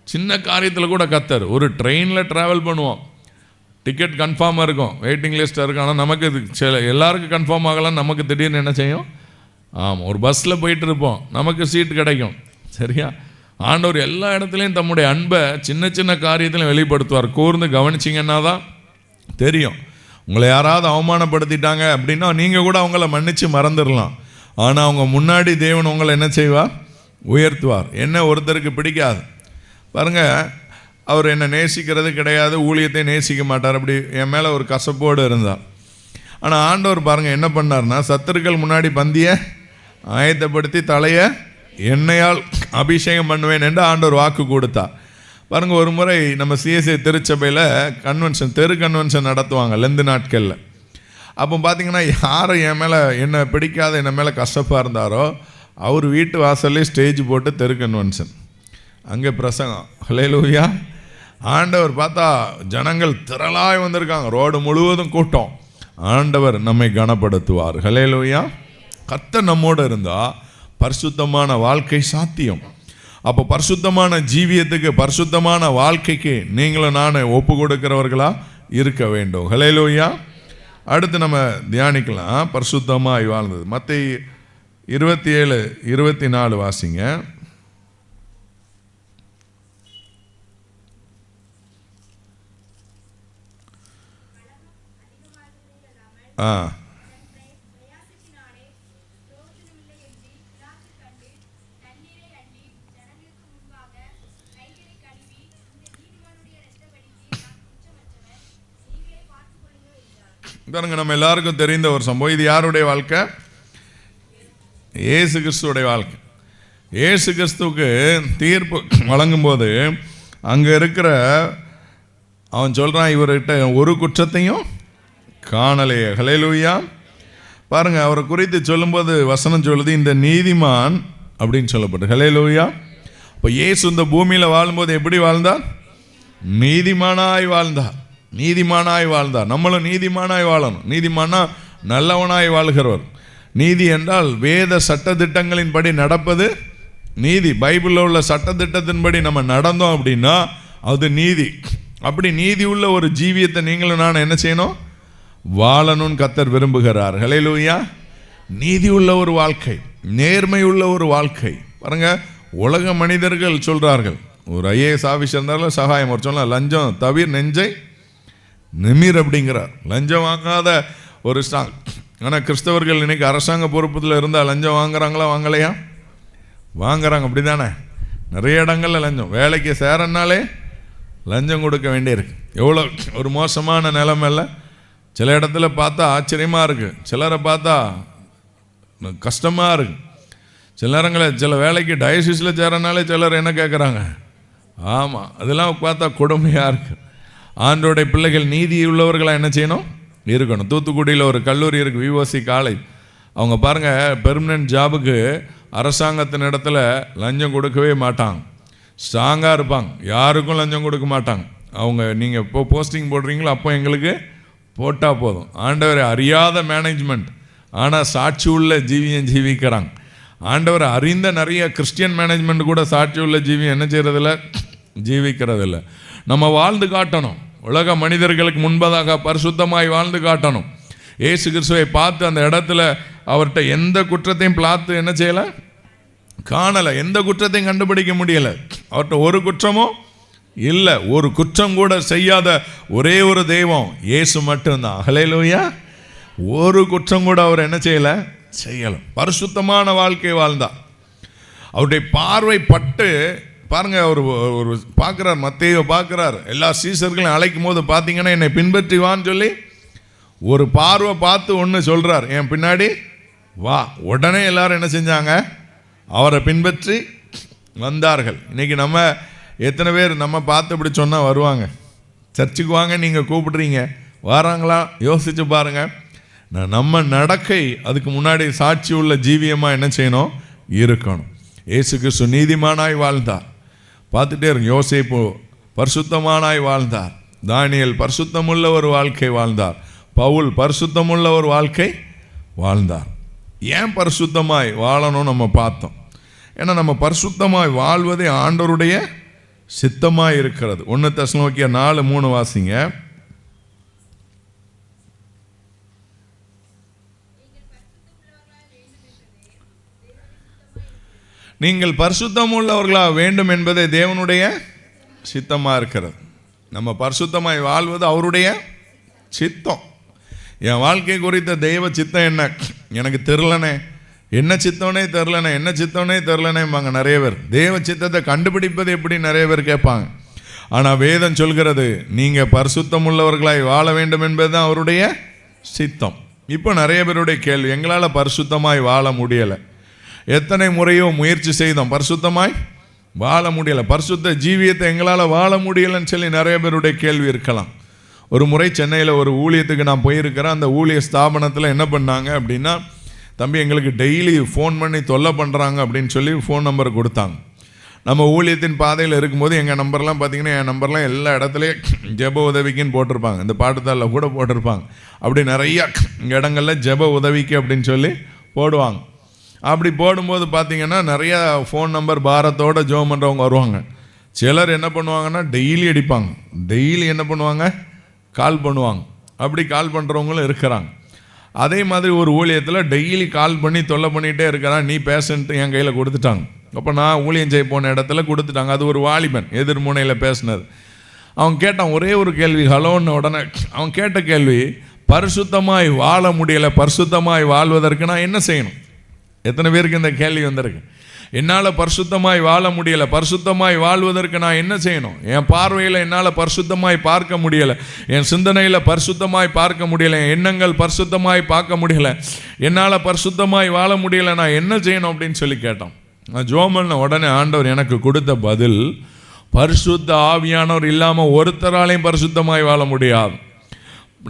சின்ன காரியத்தில் கூட கர்த்தர். ஒரு ட்ரெயினில் ட்ராவல் பண்ணுவோம், டிக்கெட் கன்ஃபார்மாக இருக்கும், வெயிட்டிங் லிஸ்ட்டாக இருக்கும். ஆனால் நமக்கு சில எல்லாருக்கும் கன்ஃபார்ம் ஆகலாம். நமக்கு திடீர்னு என்ன செய்யும்? ஆமாம், ஒரு பஸ்ஸில் போயிட்டு இருப்போம், நமக்கு சீட் கிடைக்கும். சரியா? ஆண்டவர் எல்லா இடத்துலையும் தம்முடைய அன்பை சின்ன சின்ன காரியத்திலையும் வெளிப்படுத்துவார். கூர்ந்து கவனிச்சிங்கன்னா தான் தெரியும். உங்களை யாராவது அவமானப்படுத்திட்டாங்க அப்படின்னா நீங்கள் கூட அவங்கள மன்னித்து மறந்துடலாம். ஆனால் அவங்க முன்னாடி தேவன் உங்களை என்ன செய்வார்? உயர்த்துவார். என்ன ஒருத்தருக்கு பிடிக்காது பாருங்கள், அவர் என்னை நேசிக்கிறது கிடையாது, ஊழியத்தை நேசிக்க மாட்டார், அப்படி என் மேலே ஒரு கசப்போடு இருந்தார். ஆனால் ஆண்டவர் பாருங்கள் என்ன பண்ணார்னா, சத்துருக்கள் முன்னாடி பந்தியை ஆயத்தப்படுத்தி தலையை எண்ணெயால் அபிஷேகம் பண்ணுவேன் என்று ஆண்டவர் வாக்கு கொடுத்தார். பாருங்கள், ஒரு முறை நம்ம சிஎஸ்ஐ திருச்சபையில் கன்வென்ஷன், தெரு கன்வென்ஷன் நடத்துவாங்க லெந்து நாட்களில். அப்போ பார்த்தீங்கன்னா, யாரும் என் மேலே என்னை பிடிக்காத, என்ன மேலே கஷ்டப்பாக இருந்தாரோ அவர் வீட்டு வாசல்லே ஸ்டேஜ் போட்டு தெரு கன்வென்ஷன், அங்கே பிரசங்கம். ஹல்லேலூயா. ஆண்டவர் பார்த்தா ஜனங்கள் திரளாய் வந்திருக்காங்க, ரோடு முழுவதும் கூட்டம். ஆண்டவர் நம்மை கனப்படுத்துவார். ஹல்லேலூயா. கர்த்தர் நம்மோடு இருந்தால் பரிசுத்தமான வாழ்க்கை சாத்தியம். அப்போ பரிசுத்தமான ஜீவியத்துக்கு, பரிசுத்தமான வாழ்க்கைக்கு நீங்களும் நான் ஒப்பு கொடுக்கிறவர்களா இருக்க வேண்டும். ஹல்லேலூயா. அடுத்து நம்ம தியானிக்கலாம் பரிசுத்தமாய் வாழ்ந்தது. மத்தேயு 27:24 வாசிங்க. பாருங்க, நம்ம எல்லாருக்கும் தெரிந்த ஒரு சம்பவம். இது யாருடைய வாழ்க்கை? இயேசு கிறிஸ்துவோடைய வாழ்க்கை. இயேசு கிறிஸ்துவுக்கு தீர்ப்பு வழங்கும்போது அங்கே இருக்கிற அவன் சொல்கிறான், இவர்கிட்ட ஒரு குற்றத்தையும் காணலையே. ஹல்லேலூயா. பாருங்கள், அவரை குறித்து சொல்லும்போது வசனம் சொல்லுது, இந்த நீதிமான் அப்படின்னு சொல்லப்பட்டு. ஹல்லேலூயா. இப்போ இயேசு இந்த பூமியில் வாழும்போது எப்படி வாழ்ந்தார்? நீதிமானாய் வாழ்ந்தார். நீதிமானாய் வாழ்ந்தார். நம்மளும் நீதிமானாய் வாழணும். நீதிமானா நல்லவனாய் வாழ்கிறவர். நீதி என்றால் வேத சட்டத்திட்டங்களின்படி நடப்பது நீதி. பைபிளில் உள்ள சட்டத்திட்டத்தின்படி நம்ம நடந்தோம் அப்படின்னா அது நீதி. அப்படி நீதி உள்ள ஒரு ஜீவியத்தை நீங்களும் நான் என்ன செய்யணும்? வாழணும்னு கர்த்தர் விரும்புகிறார். ஹல்லேலூயா. நீதி உள்ள ஒரு வாழ்க்கை, நேர்மை உள்ள ஒரு வாழ்க்கை. பாருங்க, உலக மனிதர்கள் சொல்றார்கள், ஒரு ஐஏஎஸ் ஆஃபீஸர் இருந்தாலும் சகாயம் ஒரு சொல்லலாம், லஞ்சம் தவிர நெஞ்சை நிமிர் அப்படிங்கிறார். லஞ்சம் வாங்காத ஒரு ஸ்டாங். ஆனால் கிறிஸ்தவர்கள் இன்னைக்கு அரசாங்க பொறுப்புல இருந்தால் லஞ்சம் வாங்குறாங்களா? வாங்கலையா? வாங்குறாங்க. அப்படி தானே? நிறைய இடங்கள்ல லஞ்சம். வேலைக்கு சேரனாலே லஞ்சம் கொடுக்க வேண்டியிருக்கு. எவ்வளோ ஒரு மோசமான நிலைமையில் சில இடத்துல பார்த்தா ஆச்சரியமாக இருக்குது. சிலரை பார்த்தா கஷ்டமாக இருக்கு. சில நேரங்களில் சில வேலைக்கு டயசிஸில் சேரனாலே சிலர் என்ன கேட்குறாங்க, ஆமாம் அதெல்லாம் பார்த்தா கொடுமையாக இருக்குது. ஆண்டோடைய பிள்ளைகள் நீதி உள்ளவர்களாக என்ன செய்யணும், இருக்கணும். தூத்துக்குடியில் ஒரு கல்லூரி இருக்குது, விஓசி காலேஜ். அவங்க பாருங்கள், பெர்மனெண்ட் ஜாபுக்கு அரசாங்கத்தின் இடத்துல லஞ்சம் கொடுக்கவே மாட்டாங்க, ஸ்ட்ராங்காக இருப்பாங்க, யாருக்கும் லஞ்சம் கொடுக்க மாட்டாங்க. அவங்க நீங்கள் இப்போ போஸ்டிங் போடுறீங்களோ அப்போ எங்களுக்கு போட்டால் போதும். ஆண்டவரை அறியாத மேனேஜ்மெண்ட், ஆனால் சாட்சி உள்ள ஜீவியம் ஜீவிக்கிறாங்க. ஆண்டவரை அறிந்த நிறைய கிறிஸ்டியன் மேனேஜ்மெண்ட் கூட சாட்சி உள்ள ஜீவியம் என்ன செய்கிறதில்ல, ஜீவிக்கிறதில்ல. நம்ம வாழ்ந்து காட்டணும், உலக மனிதர்களுக்கு முன்பதாக பரிசுத்தமாய் வாழ்ந்து காட்டணும். இயேசு கிறிஸ்துவை பார்த்து அந்த இடத்துல அவர்கிட்ட எந்த குற்றத்தையும் பார்த்து என்ன செய்யலை, காணலை, எந்த குற்றத்தையும் கண்டுபிடிக்க முடியலை. அவர்கிட்ட ஒரு குற்றமும் இல்லை, ஒரு குற்றம் கூட செய்யாத ஒரே ஒரு தெய்வம் இயேசு மட்டும்தான். ஹல்லேலூயா. ஒரு குற்றம் கூட அவர் என்ன செய்யலை, செய்யலை. பரிசுத்தமான வாழ்க்கை வாழ்ந்தார். அவருடைய பார்வை பட்டு பாருங்க, அவர் ஒரு பார்க்குறார், மத்தேயு பார்க்குறார், எல்லா சீசர்களையும் அழைக்கும் போது பார்த்தீங்கன்னா என்னை பின்பற்றி வான்னு சொல்லி ஒரு பார்வை பார்த்து ஒன்று சொல்கிறார், என் பின்னாடி வா. உடனே எல்லாரும் என்ன செஞ்சாங்க, அவரை பின்பற்றி வந்தார்கள். இன்றைக்கி நம்ம எத்தனை பேர் நம்ம பார்த்து இப்படி சொன்னால் வருவாங்க? சர்ச்சுக்கு வாங்க நீங்கள் கூப்பிடுறீங்க, வராங்களா? யோசித்து பாருங்கள். நம்ம நடக்கை அதுக்கு முன்னாடி சாட்சி உள்ள ஜீவியமாக என்ன செய்யணும், இருக்கணும். இயேசு கிறிஸ்து நீதிமானாய் வாழ்ந்தார், பார்த்துட்டே இருக்கு. யோசேப்பு பரிசுத்தமானாய் வாழ்ந்தார், தானியேல் பரிசுத்தமுள்ள ஒரு வாழ்க்கை வாழ்ந்தார், பவுல் பரிசுத்தமுள்ள ஒரு வாழ்க்கை வாழ்ந்தார். ஏன் பரிசுத்தமாய் வாழணும் நம்ம பார்த்தோம். ஏன்னா நம்ம பரிசுத்தமாய் வாழ்வதே ஆண்டவருடைய சித்தமாய் இருக்கிறது. 1 தெசலோனிக்கேயர் 4:3 வாசிங்க. நீங்கள் பரிசுத்தம் உள்ளவர்களாக வேண்டும் என்பதே தேவனுடைய சித்தமாக இருக்கிறது. நம்ம பரிசுத்தமாய் வாழ்வது அவருடைய சித்தம். என் வாழ்க்கை குறித்த தெய்வ சித்தம் என்ன எனக்கு தெரிலனே, என்ன சித்தம்னே தெரிலனே, என்ன சித்தம்னே தெரிலனேம்பாங்க நிறைய பேர். தேவ சித்தத்தை கண்டுபிடிப்பது எப்படி நிறைய பேர் கேட்பாங்க. ஆனால் வேதம் சொல்கிறது நீங்கள் பரிசுத்தம் உள்ளவர்களாய் வாழ வேண்டும் என்பது தான் அவருடைய சித்தம். இப்போ நிறைய பேருடைய கேள்வி, எங்களால் பரிசுத்தமாய் வாழ முடியலை, எத்தனை முறையோ முயற்சி செய்தோம், பரிசுத்தமாய் வாழ முடியலை, பரிசுத்த ஜீவியத்தை எங்களால் வாழ முடியலைன்னு சொல்லி நிறைய பேருடைய கேள்வி இருக்கலாம். ஒரு முறை சென்னையில் ஒரு ஊழியத்துக்கு நான் போயிருக்கிறேன். அந்த ஊழிய ஸ்தாபனத்தில் என்ன பண்ணாங்க அப்படின்னா, தம்பி எங்களுக்கு டெய்லி ஃபோன் பண்ணி தொல்லை பண்ணுறாங்க அப்படின்னு சொல்லி ஃபோன் நம்பர் கொடுத்தாங்க. நம்ம ஊழியத்தின் பாதையில் இருக்கும்போது எங்கள் நம்பர்லாம் பார்த்திங்கன்னா, என் நம்பர்லாம் எல்லா இடத்துலையும் ஜெப உதவிக்குன்னு போட்டிருப்பாங்க, இந்த பாட்டுத்தாளில் கூட போட்டிருப்பாங்க. அப்படி நிறையா இடங்களில் ஜெப உதவிக்கு அப்படின்னு சொல்லி போடுவாங்க. அப்படி போடும்போது பார்த்திங்கன்னா நிறையா ஃபோன் நம்பர் பாரத்தோடு ஜெபம் பண்ணுறவங்க வருவாங்க. சிலர் என்ன பண்ணுவாங்கன்னா டெய்லி அடிப்பாங்க, டெய்லி என்ன பண்ணுவாங்க, கால் பண்ணுவாங்க. அப்படி கால் பண்ணுறவங்களும் இருக்கிறாங்க. அதே மாதிரி ஒரு ஊழியத்தில் டெய்லி கால் பண்ணி தொல்லை பண்ணிகிட்டே இருக்கிறான், நீ பேசன்ட்டு என் கையில் கொடுத்துட்டாங்க. அப்போ நான் ஊழியம் செய்ய போன இடத்துல கொடுத்துட்டாங்க. அது ஒரு வாலிபன் எதிர்முனையில் பேசினது. அவன் கேட்டான் ஒரே ஒரு கேள்வி, ஹலோன்னு. உடனே அவன் கேட்ட கேள்வி, பரிசுத்தமாய் வாழ முடியலை, பரிசுத்தமாய் வாழ்வதற்கு நான் என்ன செய்யணும்? எத்தனை பேருக்கு இந்த கேள்வி வந்திருக்கு? என்னால் பரிசுத்தமாய் வாழ முடியலை, பரிசுத்தமாய் வாழ்வதற்கு நான் என்ன செய்யணும்? என் பார்வையில் என்னால் பரிசுத்தமாய் பார்க்க முடியலை, என் சிந்தனையில் பரிசுத்தமாய் பார்க்க முடியலை, என் எண்ணங்கள் பரிசுத்தமாய் பார்க்க முடியலை, என்னால் பரிசுத்தமாய் வாழ முடியலை, நான் என்ன செய்யணும் அப்படின்னு சொல்லி கேட்டோம். நான் ஜோமல்ன உடனே ஆண்டவர் எனக்கு கொடுத்த பதில், பரிசுத்த ஆவியானவர் இல்லாமல் ஒருத்தராலையும் பரிசுத்தமாய் வாழ முடியாது.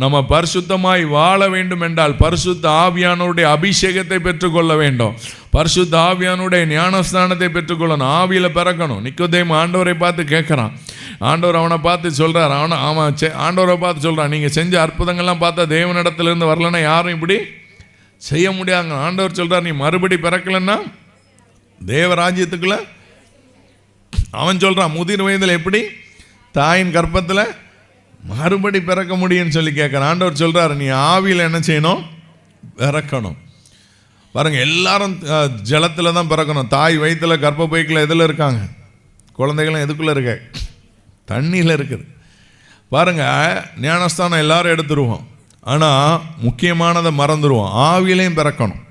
நம்ம பரிசுத்தமாய் வாழ வேண்டும் என்றால் பரிசுத்த ஆவியானவருடைய அபிஷேகத்தை பெற்றுக்கொள்ள வேண்டும், பரிசுத்த ஆவியானுடைய ஞானஸ்தானத்தை பெற்றுக்கொள்ளணும், ஆவியில் பிறக்கணும். நிக்கோதேமு ஆண்டவரை பார்த்து கேட்குறான். ஆண்டவர் அவனை பார்த்து சொல்கிறார், அவன் ஆண்டவரை பார்த்து சொல்கிறான், நீங்கள் செஞ்ச அற்புதங்கள்லாம் பார்த்தா தேவனிடத்துலேருந்து வரலன்னா யாரும் இப்படி செய்ய முடியாங்க. ஆண்டவர் சொல்கிறார், நீ மறுபடி பிறக்கலைன்னா தேவராஜ்யத்துக்குள்ள. அவன் சொல்கிறான், முதிர் வயதில் எப்படி தாயின் கர்ப்பத்தில் மறுபடி பிறக்க முடியும்னு சொல்லி கேட்குறான். ஆண்டவர் சொல்கிறார், நீ ஆவியில் என்ன செய்யணும்? பிறக்கணும். பாருங்கள், எல்லாரும் ஜலத்தில் தான் பிறக்கணும். தாய் வயிற்றில் கர்ப்பப்பைக்குள்ள எதில் இருக்காங்க? குழந்தைகளும் எதுக்குள்ளே இருக்க? தண்ணியில் இருக்குது. பாருங்கள், ஞானஸ்தானம் எல்லாரும் எடுத்துருவோம், ஆனால் முக்கியமானதை மறந்துடுவோம். ஆவியிலையும் பிறக்கணும்.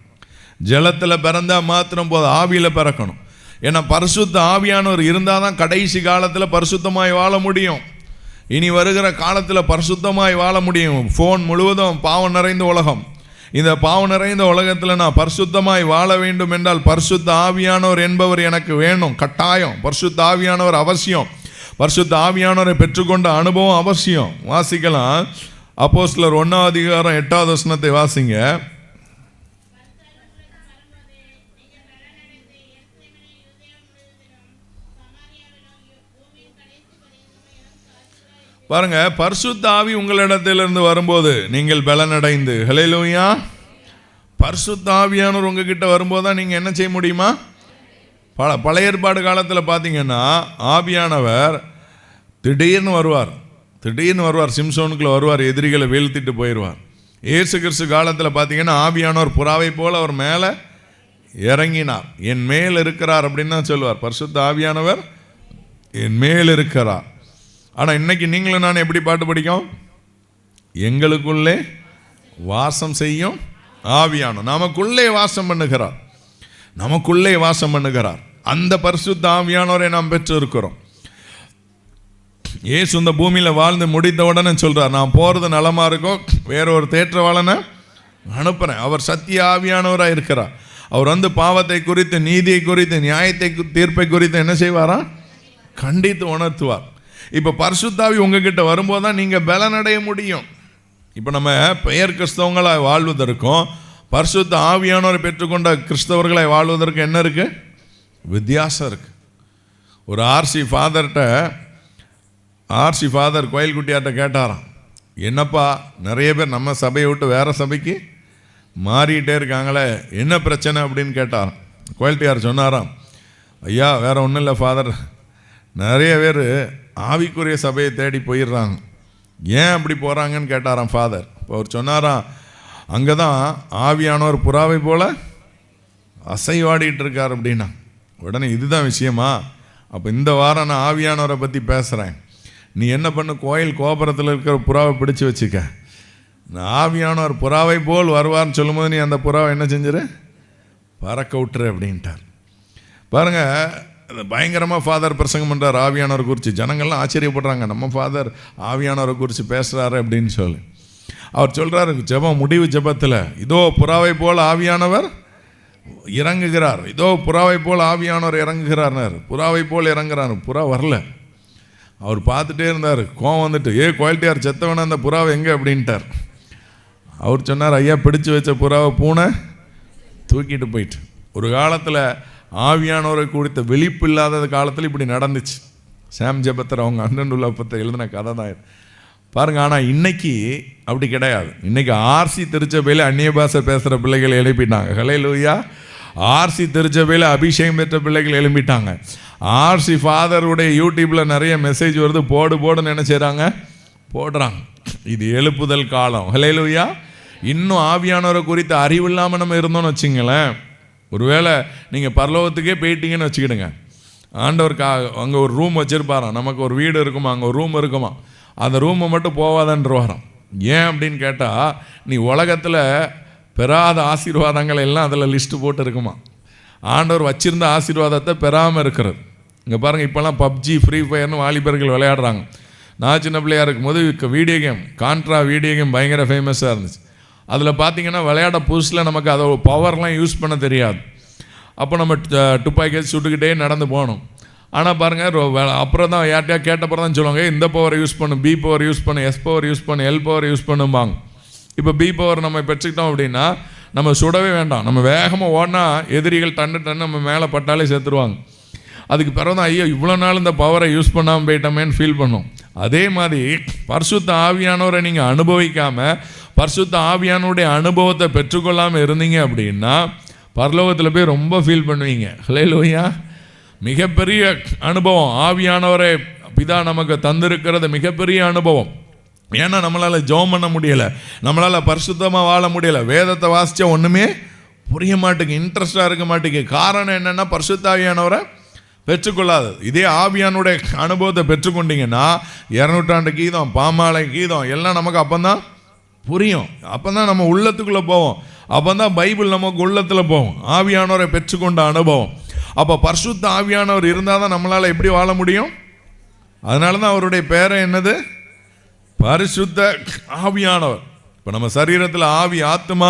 ஜலத்தில் பிறந்தால் மாத்திரம் போதும், ஆவியில் பிறக்கணும். ஏன்னா பரிசுத்த ஆவியானவர் இருந்தால் தான் கடைசி காலத்தில் பரிசுத்தமாய் வாழ முடியும். இனி வருகிற காலத்தில் பரிசுத்தமாய் வாழ முடியும். ஃபோன் முழுவதும் பாவம் நிறைந்த உலகம். இந்த பாவம் நிறைந்த உலகத்தில் நான் பரிசுத்தமாய் வாழ வேண்டும் என்றால் பரிசுத்த ஆவியானவர் என்பவர் எனக்கு வேணும், கட்டாயம். பரிசுத்த ஆவியானவர் அவசியம். பரிசுத்த ஆவியானவரை பெற்றுக்கொண்ட அனுபவம் அவசியம். வாசிக்கலாம், அப்போஸ்தலர் 1:8 வாசிங்க. பாருங்க, பரிசுத்த ஆவி உங்களிடத்திலிருந்து வரும்போது நீங்கள் பலனடைந்து, ஹல்லேலூயா, பரிசுத்த ஆவியானவர் உங்ககிட்ட வரும்போது தான் நீங்கள் என்ன செய்ய முடியுமா? பழைய ஏற்பாடு காலத்தில் பார்த்தீங்கன்னா ஆவியானவர் திடீர்னு வருவார். சிம்சோனுக்குள்ள வருவார், எதிரிகளை வீழ்த்திட்டு போயிடுவார். இயேசு கிறிஸ்து காலத்தில் பார்த்தீங்கன்னா ஆவியானவர் புறாவை போல் அவர் மேலே இறங்கினார். என் மேல் இருக்கிறார் அப்படின்னு தான் சொல்லுவார். பரிசுத்த ஆவியானவர் என் மேல் இருக்கிறார். ஆனால் இன்னைக்கு நீங்களும் நான் எப்படி பாட்டு படிக்கும்? எங்களுக்குள்ளே வாசம் செய்யும் ஆவியானவர் நமக்குள்ளே வாசம் பண்ணுகிறார். அந்த பரிசுத்த ஆவியானவரை நாம் பெற்று இருக்கிறோம். இயேசு இந்த பூமியில் வாழ்ந்து முடித்த உடனே சொல்றார், நான் போறது நலமா இருக்கும், வேற ஒரு தேற்றவாளனை அனுப்புறேன். அவர் சத்திய ஆவியானவராக இருக்கிறார். அவர் வந்து பாவத்தை குறித்து, நீதியை குறித்து, நியாயத்தை தீர்ப்பை குறித்து என்ன செய்வாரா? கண்டித்து உணர்த்துவார். இப்போ பரிசுத்தாவி உங்ககிட்ட வரும்போது தான் நீங்கள் பலனடைய முடியும். இப்போ நம்ம பெயர் கிறிஸ்தவங்களாக வாழ்வதற்கும் பரிசுத்த ஆவியானவரை பெற்றுக்கொண்ட கிறிஸ்தவர்களை வாழ்வதற்கு என்ன இருக்கு? வித்தியாசம் இருக்கு. ஒரு ஆர்சி ஃபாதர் கோயில்குட்டியார்ட்ட கேட்டாராம், என்னப்பா நிறைய பேர் நம்ம சபையை விட்டு வேற சபைக்கு மாறிக்கிட்டே இருக்காங்களே, என்ன பிரச்சனை அப்படின்னு கேட்டாராம். கோயில்ட்டியார் சொன்னாராம், ஐயா வேற ஒன்றும் இல்லை ஃபாதர், நிறைய பேர் ஆவிக்குரிய சபையை தேடி போயிடுறாங்க. ஏன் அப்படி போகிறாங்கன்னு கேட்டாராம் ஃபாதர். இப்போ அவர் சொன்னாராம், அங்கே தான் ஆவியானவர் புறாவை போல அசைவாடிட்டு இருக்கார் அப்படின்னா. உடனே இதுதான் விஷயமா? அப்போ இந்த வாரம் நான் ஆவியானவரை பற்றி பேசுகிறேன். நீ என்ன பண்ணு, கோயில் கோபுரத்தில் இருக்கிற புறாவை பிடிச்சி வச்சுக்க. நான் ஆவியானவர் புறாவை போல் வருவார்னு சொல்லும்போது நீ அந்த புறாவை என்ன செஞ்சிரு? பறக்க விட்டுரு அப்படின்ட்டார். பாருங்கள், பயங்கரமாக ஃபாதர் பிரசங்கம் பண்ணுறார் ஆவியானவர் குறித்து. ஜனங்கள்லாம் ஆச்சரியப்படுறாங்க, நம்ம ஃபாதர் ஆவியானவரை குறித்து பேசுகிறாரு அப்படின்னு சொல்லி. அவர் சொல்கிறாரு ஜெபம், முடிவு ஜெபத்தில், இதோ புறாவை போல் ஆவியானவர் இறங்குகிறார், இதோ புறாவை போல் ஆவியானவர் இறங்குகிறார்னார். புறாவை போல் இறங்குறாரு, புறா வரல. அவர் பார்த்துட்டே இருந்தார். கோவம் வந்துட்டு, கோயில்ட்டியார் செத்தவன அந்த புறாவை எங்கே அப்படின்ட்டார். அவர் சொன்னார், ஐயா பிடிச்சு வச்ச புறாவை பூனை தூக்கிட்டு போயிட்டு. ஒரு காலத்தில் ஆவியானவரை குறித்த விழிப்பு இல்லாத காலத்தில் இப்படி நடந்துச்சு. சாம் ஜெபத்தர் அவங்க அண்ணன் உலகத்தை எழுதின கதை தான் பாருங்க. ஆனால் இன்னைக்கு அப்படி கிடையாது. இன்னைக்கு ஆர்சி திருச்சபையில் அந்நிய பாஷை பேசுகிற பிள்ளைகள் எழுப்பிட்டாங்க. ஹல்லேலூயா. ஆர்சி திருச்சபையில் அபிஷேகம் பெற்ற பிள்ளைகள் எழுப்பிட்டாங்க. ஆர்சி ஃபாதருடைய யூடியூப்பில் நிறைய மெசேஜ் வருது, போடுன்னு என்ன செய்கிறாங்க? போடுறாங்க. இது எழுப்புதல் காலம். ஹல்லேலூயா. இன்னும் ஆவியானவரை குறித்த அறிவு இல்லாமல் நம்ம இருந்தோம்னு வச்சுங்களேன், ஒருவேளை நீங்கள் பரலோகத்துக்கே போயிட்டீங்கன்னு வச்சுக்கிடுங்க, ஆண்டவருக்கு அங்கே ஒரு ரூம் வச்சுருப்பாராம். நமக்கு ஒரு வீடு இருக்குமா, அங்கே ஒரு ரூம் இருக்குமா, அந்த ரூமை மட்டும் போவாதன்றுவாராம். ஏன் அப்படின்னு கேட்டால், நீ உலகத்தில் பெறாத ஆசீர்வாதங்கள் எல்லாம் அதில் லிஸ்ட்டு போட்டு இருக்குமா. ஆண்டவர் வச்சிருந்த ஆசீர்வாதத்தை பெறாமல் இருக்கிறது. இங்கே பாருங்கள், இப்போல்லாம் பப்ஜி, ஃப்ரீ ஃபயர்னு வாலிபர்கள் விளையாடுறாங்க. நான் சின்ன பிள்ளையாக இருக்கும்போது video game, contra video game பயங்கர ஃபேமஸாக இருந்துச்சு. அதில் பார்த்தீங்கன்னா விளையாட புதுசில் நமக்கு அதை பவர்லாம் யூஸ் பண்ண தெரியாது. அப்போ நம்ம துப்பாக்கி சுட்டுக்கிட்டே நடந்து போகணும். ஆனால் பாருங்கள், அப்புறம் தான் யார்ட்டையா கேட்டப்பறம் தான் சொல்லுவாங்க, இந்த பவர் யூஸ் பண்ணு, பி பவர் யூஸ் பண்ணு, எஸ் பவர் யூஸ் பண்ணு, எல் பவர் யூஸ் பண்ணும்பாங்க. இப்போ பி பவர் நம்ம பெற்றுக்கிட்டோம் அப்படின்னா நம்ம சுடவே வேண்டாம், நம்ம வேகமாக ஓடினா எதிரிகள் டன்னு நம்ம மேலே பட்டாலே சேர்த்துருவாங்க. அதுக்கு பிறகு தான் ஐயோ இவ்வளோ நாள் இந்த பவரை யூஸ் பண்ணாமல் போயிட்டோமேன்னு ஃபீல் பண்ணோம். அதே மாதிரி பரிசுத்த ஆவியானவரை நீங்கள் அனுபவிக்காமல், பரிசுத்த ஆவியானவருடைய அனுபவத்தை பெற்றுக்கொள்ளாமல் இருந்தீங்க அப்படின்னா பரலோகத்தில் போய் ரொம்ப ஃபீல் பண்ணுவீங்க. ஹல்லேலூயா. மிகப்பெரிய அனுபவம் ஆவியானவரை பிதா நமக்கு தந்திருக்கிறது மிகப்பெரிய அனுபவம். ஏன்னா நம்மளால் ஜெபம் பண்ண முடியலை, நம்மளால் பரிசுத்தமாக வாழ முடியலை, வேதத்தை வாசித்தா ஒன்றுமே புரிய மாட்டேங்குது, இன்ட்ரெஸ்டாக இருக்க மாட்டேங்குது. காரணம் என்னென்னா பரிசுத்த ஆவியானவரை பெற்றுக்கொள்ளாது. இதே ஆவியானுடைய அனுபவத்தை பெற்றுக்கொண்டீங்கன்னா 200 கீதம், பாமாலை கீதம் எல்லாம் நமக்கு அப்போ தான் புரியும், அப்போ தான் நம்ம உள்ளத்துக்குள்ளே போவோம், அப்போ தான் பைபிள் நமக்கு உள்ளத்தில் போகும். ஆவியானவரை பெற்றுக்கொண்ட அனுபவம். அப்போ பரிசுத்த ஆவியானவர் இருந்தால் தான் நம்மளால் எப்படி வாழ முடியும். அதனால தான் அவருடைய பேரை என்னது? பரிசுத்த ஆவியானவர். இப்போ நம்ம சரீரத்தில் ஆவி, ஆத்மா,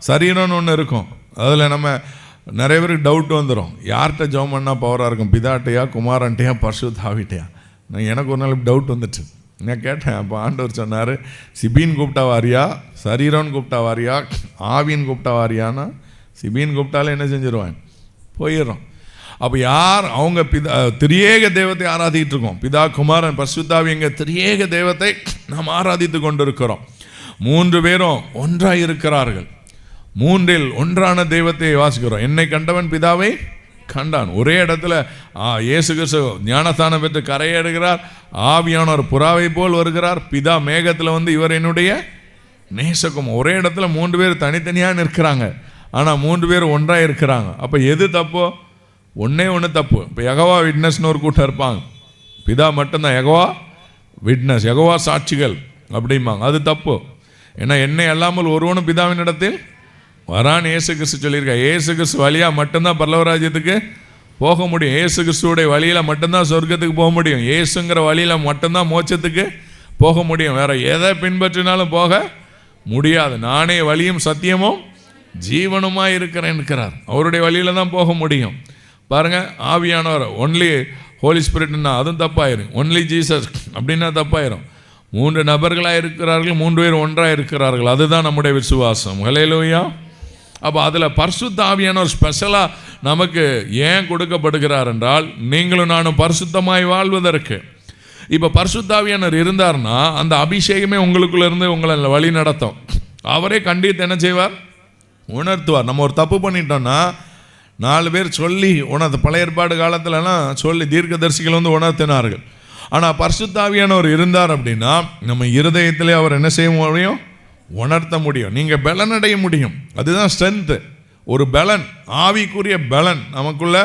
சரீரம்னு ஒன்று இருக்கும். அதில் நம்ம நிறைய பேருக்கு டவுட் வந்துடும், யார்கிட்ட ஜெபம் பண்ணால் பவராக இருக்கும், பிதாட்டையா குமாரன்ட்டையா பரிசுத்த ஆவிட்டையா? எனக்கு ஒரு நாள் டவுட் வந்துட்டு நான் கேட்டேன். அப்போ ஆண்டவர் சொன்னார், சிபின்னு கூப்பிட்டா வாரியா, சரீரம்னு கூப்பிட்டா வாரியா, ஆவின்னு கூப்பிட்டா வாரியான்னா சிபின்னு கூப்பிட்டாலே என்ன செஞ்சிருவேன், போயிடுறோம். அப்போ யார் அவங்க திரியேக தெய்வத்தை ஆராதிக்கிட்டு இருக்கோம். பிதா குமாரன் பரிசுத்தாவி எங்கள் திரியேக தெய்வத்தை நாம் ஆராதித்து கொண்டு இருக்கிறோம். 3 பேரும் ஒன்றாக இருக்கிறார்கள். 3இல் ஒன்றான தெய்வத்தை வாசிக்கிறோம். என்னை கண்டவன் பிதாவை கண்டான். ஒரே இடத்துல இயேசு கிறிஸ்து ஞானஸ்தானம் பெற்று கரையேறுகிறார். ஆவியானவர் புறாவை போல் வருகிறார். பிதா மேகத்தில் வந்து இவர் என்னுடைய நேசகம். ஒரே இடத்துல 3 பேர் தனித்தனியாக நிற்கிறாங்க. ஆனால் 3 பேர் ஒன்றாக இருக்கிறாங்க. அப்போ எது தப்போ? ஒன்று தப்பு. இப்போ யெகோவா விட்னஸ்னு ஒரு கூட்டம் இருப்பாங்க. பிதா மட்டும்தான் யெகோவா விட்னஸ், யெகோவா சாட்சிகள் அப்படிம்பாங்க. அது தப்பு. ஏன்னா என்னை அல்லாமல் ஒருவனும் பிதாவின் இடத்தில் வரான்னு இயேசு கிறிஸ்து சொல்லியிருக்கா. இயேசு கிறிஸ்து வழியாக மட்டும்தான் பரலோகராஜ்யத்துக்கு போக முடியும். இயேசு கிறிஸ்துவோடைய வழியில் மட்டும்தான் சொர்க்கத்துக்கு போக முடியும். இயேசுங்கிற வழியில் மட்டும்தான் மோட்சத்துக்கு போக முடியும். வேறு எதை பின்பற்றினாலும் போக முடியாது. நானே வழியும் சத்தியமும் ஜீவனுமாக இருக்கிறார். அவருடைய வழியில் தான் போக முடியும். பாருங்கள், ஆவியானவர் ஒன்லி ஹோலி ஸ்பிரிட்னா அதுவும் தப்பாயிரும். ஒன்லி ஜீசஸ் அப்படின்னா தப்பாயிரும். 3 நபர்களாக இருக்கிறார்கள், 3 பேர் ஒன்றாக இருக்கிறார்கள். அதுதான் நம்முடைய விசுவாசம். ஹல்லேலூயா. அப்போ அதில் பரிசுத்த ஆவியானவர் ஸ்பெஷலாக நமக்கு ஏன் கொடுக்கப்படுகிறார் என்றால், நீங்களும் நானும் பரிசுத்தமாய் வாழ்வதற்கு. இப்போ பரிசுத்த ஆவியானவர் இருந்தார்னா அந்த அபிஷேகமே உங்களுக்குள்ளேருந்து உங்களை வழி நடத்தும். அவரே கண்டித்து என்ன செய்வார், உணர்த்துவார். நம்ம ஒரு தப்பு பண்ணிட்டோம்னா 4 பேர் சொல்லி உணர்த்து. பழைய ஏற்பாடு காலத்துலலாம் சொல்லி தீர்க்கதரிசிகள் வந்து உணர்த்தினார்கள். ஆனால் பரிசுத்த ஆவியானவர் இருந்தார் அப்படின்னா நம்ம இருதயத்திலே அவர் என்ன செய்ய முடியும், உணர்த்த முடியும். நீங்கள் பலனடைய முடியும். அதுதான் ஸ்ட்ரென்த்து. ஒரு பலன், ஆவிக்குரிய பலன் நமக்குள்ள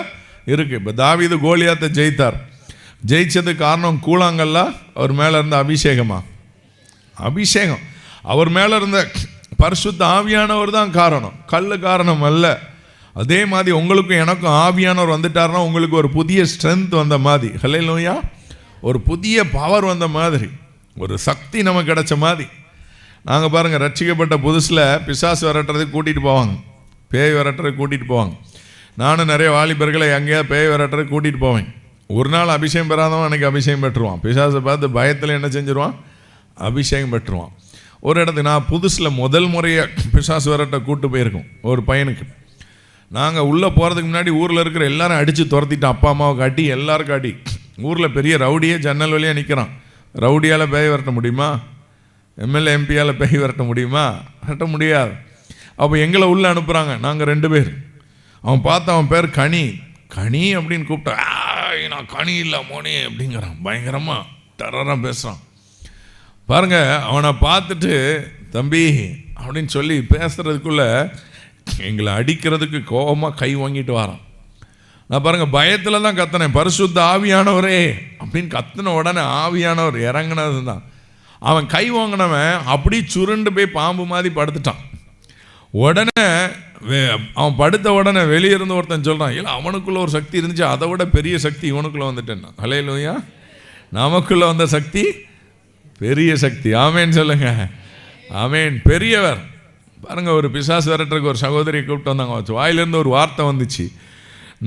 இருக்குது. இப்போ தாவீது கோலியாத்தை ஜெயித்தார். ஜெயிச்சதுக்கு காரணம் கூழாங்கல்ல அவர் மேலே இருந்த அபிஷேகம். அவர் மேலே இருந்த பரிசுத்த ஆவியானவர் தான் காரணம், கல் காரணம் அல்ல. அதே மாதிரி உங்களுக்கும் எனக்கும் ஆவியானவர் வந்துட்டார்னா உங்களுக்கு ஒரு புதிய ஸ்ட்ரென்த் வந்த மாதிரி, ஹல்லேலூயா, ஒரு புதிய பவர் வந்த மாதிரி, ஒரு சக்தி நமக்கு கிடைச்ச மாதிரி. நாங்கள் பாருங்கள், ரட்சிக்கப்பட்ட புதுசில் பிசாசு விரட்டுறதுக்கு கூட்டிகிட்டு போவாங்க, பேய் விரட்டுறதுக்கு கூட்டிகிட்டு போவாங்க. நானும் நிறைய வாலிபர்களை எங்கேயாவது பேய் விரட்டுறதுக்கு கூட்டிகிட்டு போவேன். ஒரு நாள் அபிஷேகம் பெறாதவன் அன்றைக்கி அபிஷேகம் பெற்றுருவான். பிசாசை பார்த்து பயத்தில் என்ன செஞ்சிருவான், அபிஷேகம் பெற்றுருவான். ஒரு இடத்துக்கு நான் புதுசில் முதல் முறையாக பிசாசு விரட்ட கூட்டு போயிருக்கோம் ஒரு பையனுக்கு. நாங்கள் உள்ளே போகிறதுக்கு முன்னாடி ஊரில் இருக்கிற எல்லாரும் அடித்து துரத்திட்டோம். அப்பா அம்மாவை காட்டி எல்லாருக்கும் அடி. ஊரில் பெரிய ரவுடியே ஜன்னல் வழியாக நிற்கிறான். ரவுடியால் பேய் விரட்ட முடியுமா? எம்எல்ஏ எம்பியால் பேய் விரட்ட முடியுமா? விரட்ட முடியாது. அப்போ எங்களை உள்ளே அனுப்புகிறாங்க. நாங்கள் 2 பேர். அவன் பார்த்து அவன் பேர் கனி அப்படின்னு கூப்பிட்டா, நான் கனி இல்லை மோனி அப்படிங்கிறான். பயங்கரமாக டெரராக பேசுகிறான். பாருங்கள், அவனை பார்த்துட்டு தம்பி அப்படின்னு சொல்லி பேசுகிறதுக்குள்ளே எங்களை அடிக்கிறதுக்கு கோபமாக கை வாங்கிட்டு வரான். நான் பாருங்கள் பயத்தில் தான் கத்தினேன், பரிசுத்த ஆவியானவரே அப்படின்னு கத்தின உடனே ஆவியானவர் இறங்கினது தான். அவன் கை வாங்கினவன் அப்படி சுருண்டு போய் பாம்பு மாதிரி படுத்துட்டான். உடனே அவன் படுத்த உடனே வெளியே இருந்து ஒருத்தன் சொல்கிறான், இல்லை அவனுக்குள்ளே ஒரு சக்தி இருந்துச்சு, அதை விட பெரிய சக்தி இவனுக்குள்ளே வந்துட்டேன். ஹல்லேலூயா. நமக்குள்ளே வந்த சக்தி பெரிய சக்தி. ஆமேன் சொல்லுங்க. ஆமேன். பெரியவர். பாருங்கள், ஒரு பிசாசு விரட்டுறதுக்கு ஒரு சகோதரியை கூப்பிட்டு வந்தாங்க. வாயிலேருந்து ஒரு வார்த்தை வந்துச்சு,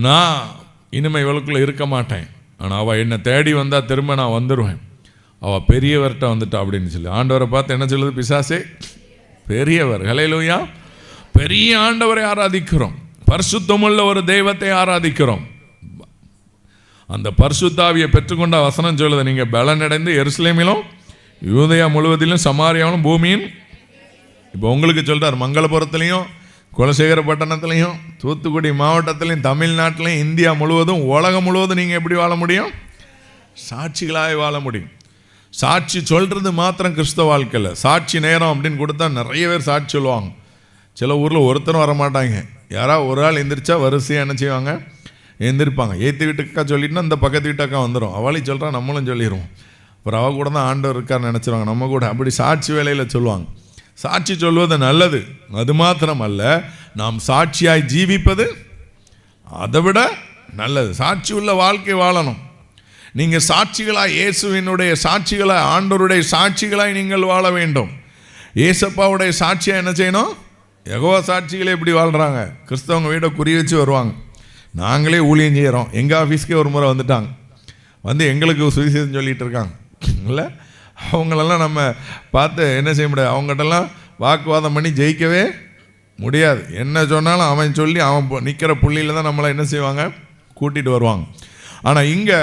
நான் இனிமேல் இவளுக்குள்ளே இருக்க மாட்டேன், ஆனால் அவள் என்னை தேடி வந்தால் திரும்ப நான் வந்துடுவேன், அவள் பெரியவர்கிட்ட வந்துட்டா அப்படின்னு சொல்லி. ஆண்டவரை பார்த்து என்ன சொல்லுது பிசாசே? பெரியவர். ஹல்லேலூயா. பெரிய ஆண்டவரை ஆராதிக்கிறோம், பரிசுத்தமுள்ள ஒரு தெய்வத்தை ஆராதிக்கிறோம். அந்த பரிசுத்தாவியை பெற்றுக்கொண்ட வசனம் சொல்லுது, நீங்கள் பலனடைந்து எருசலேமிலும் யூதேயா முழுவதிலும் சமாரியாவிலும் பூமியின். இப்போ உங்களுக்கு சொல்கிறார், மங்களபுரத்துலேயும் குலசேகரப்பட்டினத்துலேயும் தூத்துக்குடி மாவட்டத்திலையும் தமிழ்நாட்டிலையும் இந்தியா முழுவதும் உலகம் முழுவதும் நீங்கள் எப்படி வாழ முடியும்? சாட்சிகளாக வாழ முடியும். சாட்சி சொல்கிறது மாத்திரம் கிறிஸ்தவ வாழ்க்கையில். சாட்சி நேரம் அப்படின்னு கொடுத்தா நிறைய பேர் சாட்சி சொல்லுவாங்க. சில ஊரில் ஒருத்தரும் வரமாட்டாங்க. யாராவது ஒரு ஆள் எந்திரிச்சா வரிசையாக என்ன செய்வாங்க, எந்திரிப்பாங்க. ஏற்று வீட்டுக்கா சொல்லிட்டுனா இந்த பக்கத்து வீட்டக்கா வந்துடும். அவளையும் சொல்கிறா, நம்மளும் சொல்லிடுவோம். அப்புறம் அவள் கூட தான் ஆண்டவர் இருக்கான்னு நினச்சிருவாங்க. நம்ம கூட அப்படி சாட்சி வேலையில் சொல்லுவாங்க. சாட்சி சொல்வது நல்லது, அது மாத்திரம் அல்ல, நாம் சாட்சியாய் ஜீவிப்பது அதை விட நல்லது. சாட்சி உள்ள வாழ்க்கை வாழணும். நீங்கள் சாட்சிகளாய், இயேசுவினுடைய சாட்சிகளாய், ஆண்டவருடைய சாட்சிகளாய் நீங்கள் வாழ வேண்டும். ஏசப்பாவுடைய சாட்சியாக என்ன செய்யணும்? யெகோவா சாட்சிகளே இப்படி வாழ்கிறாங்க. கிறிஸ்தவங்க வீட்டை குறி வச்சு வருவாங்க. நாங்களே ஊழியம் செய்கிறோம். எங்கள் ஆஃபீஸ்க்கே ஒரு முறை வந்துட்டாங்க. வந்து எங்களுக்கு சுவிசேஷம் சொல்லிகிட்டு இருக்காங்க. இல்லை, அவங்களெல்லாம் நம்ம பார்த்து என்ன செய்ய முடியாது. அவங்ககிட்டலாம் வாக்குவாதம் பண்ணி ஜெயிக்கவே முடியாது. என்ன சொன்னாலும் அவன் சொல்லி அவன் நிற்கிற புள்ளியில் தான் நம்மளை என்ன செய்வாங்க, கூட்டிகிட்டு வருவாங்க. ஆனால் இங்கே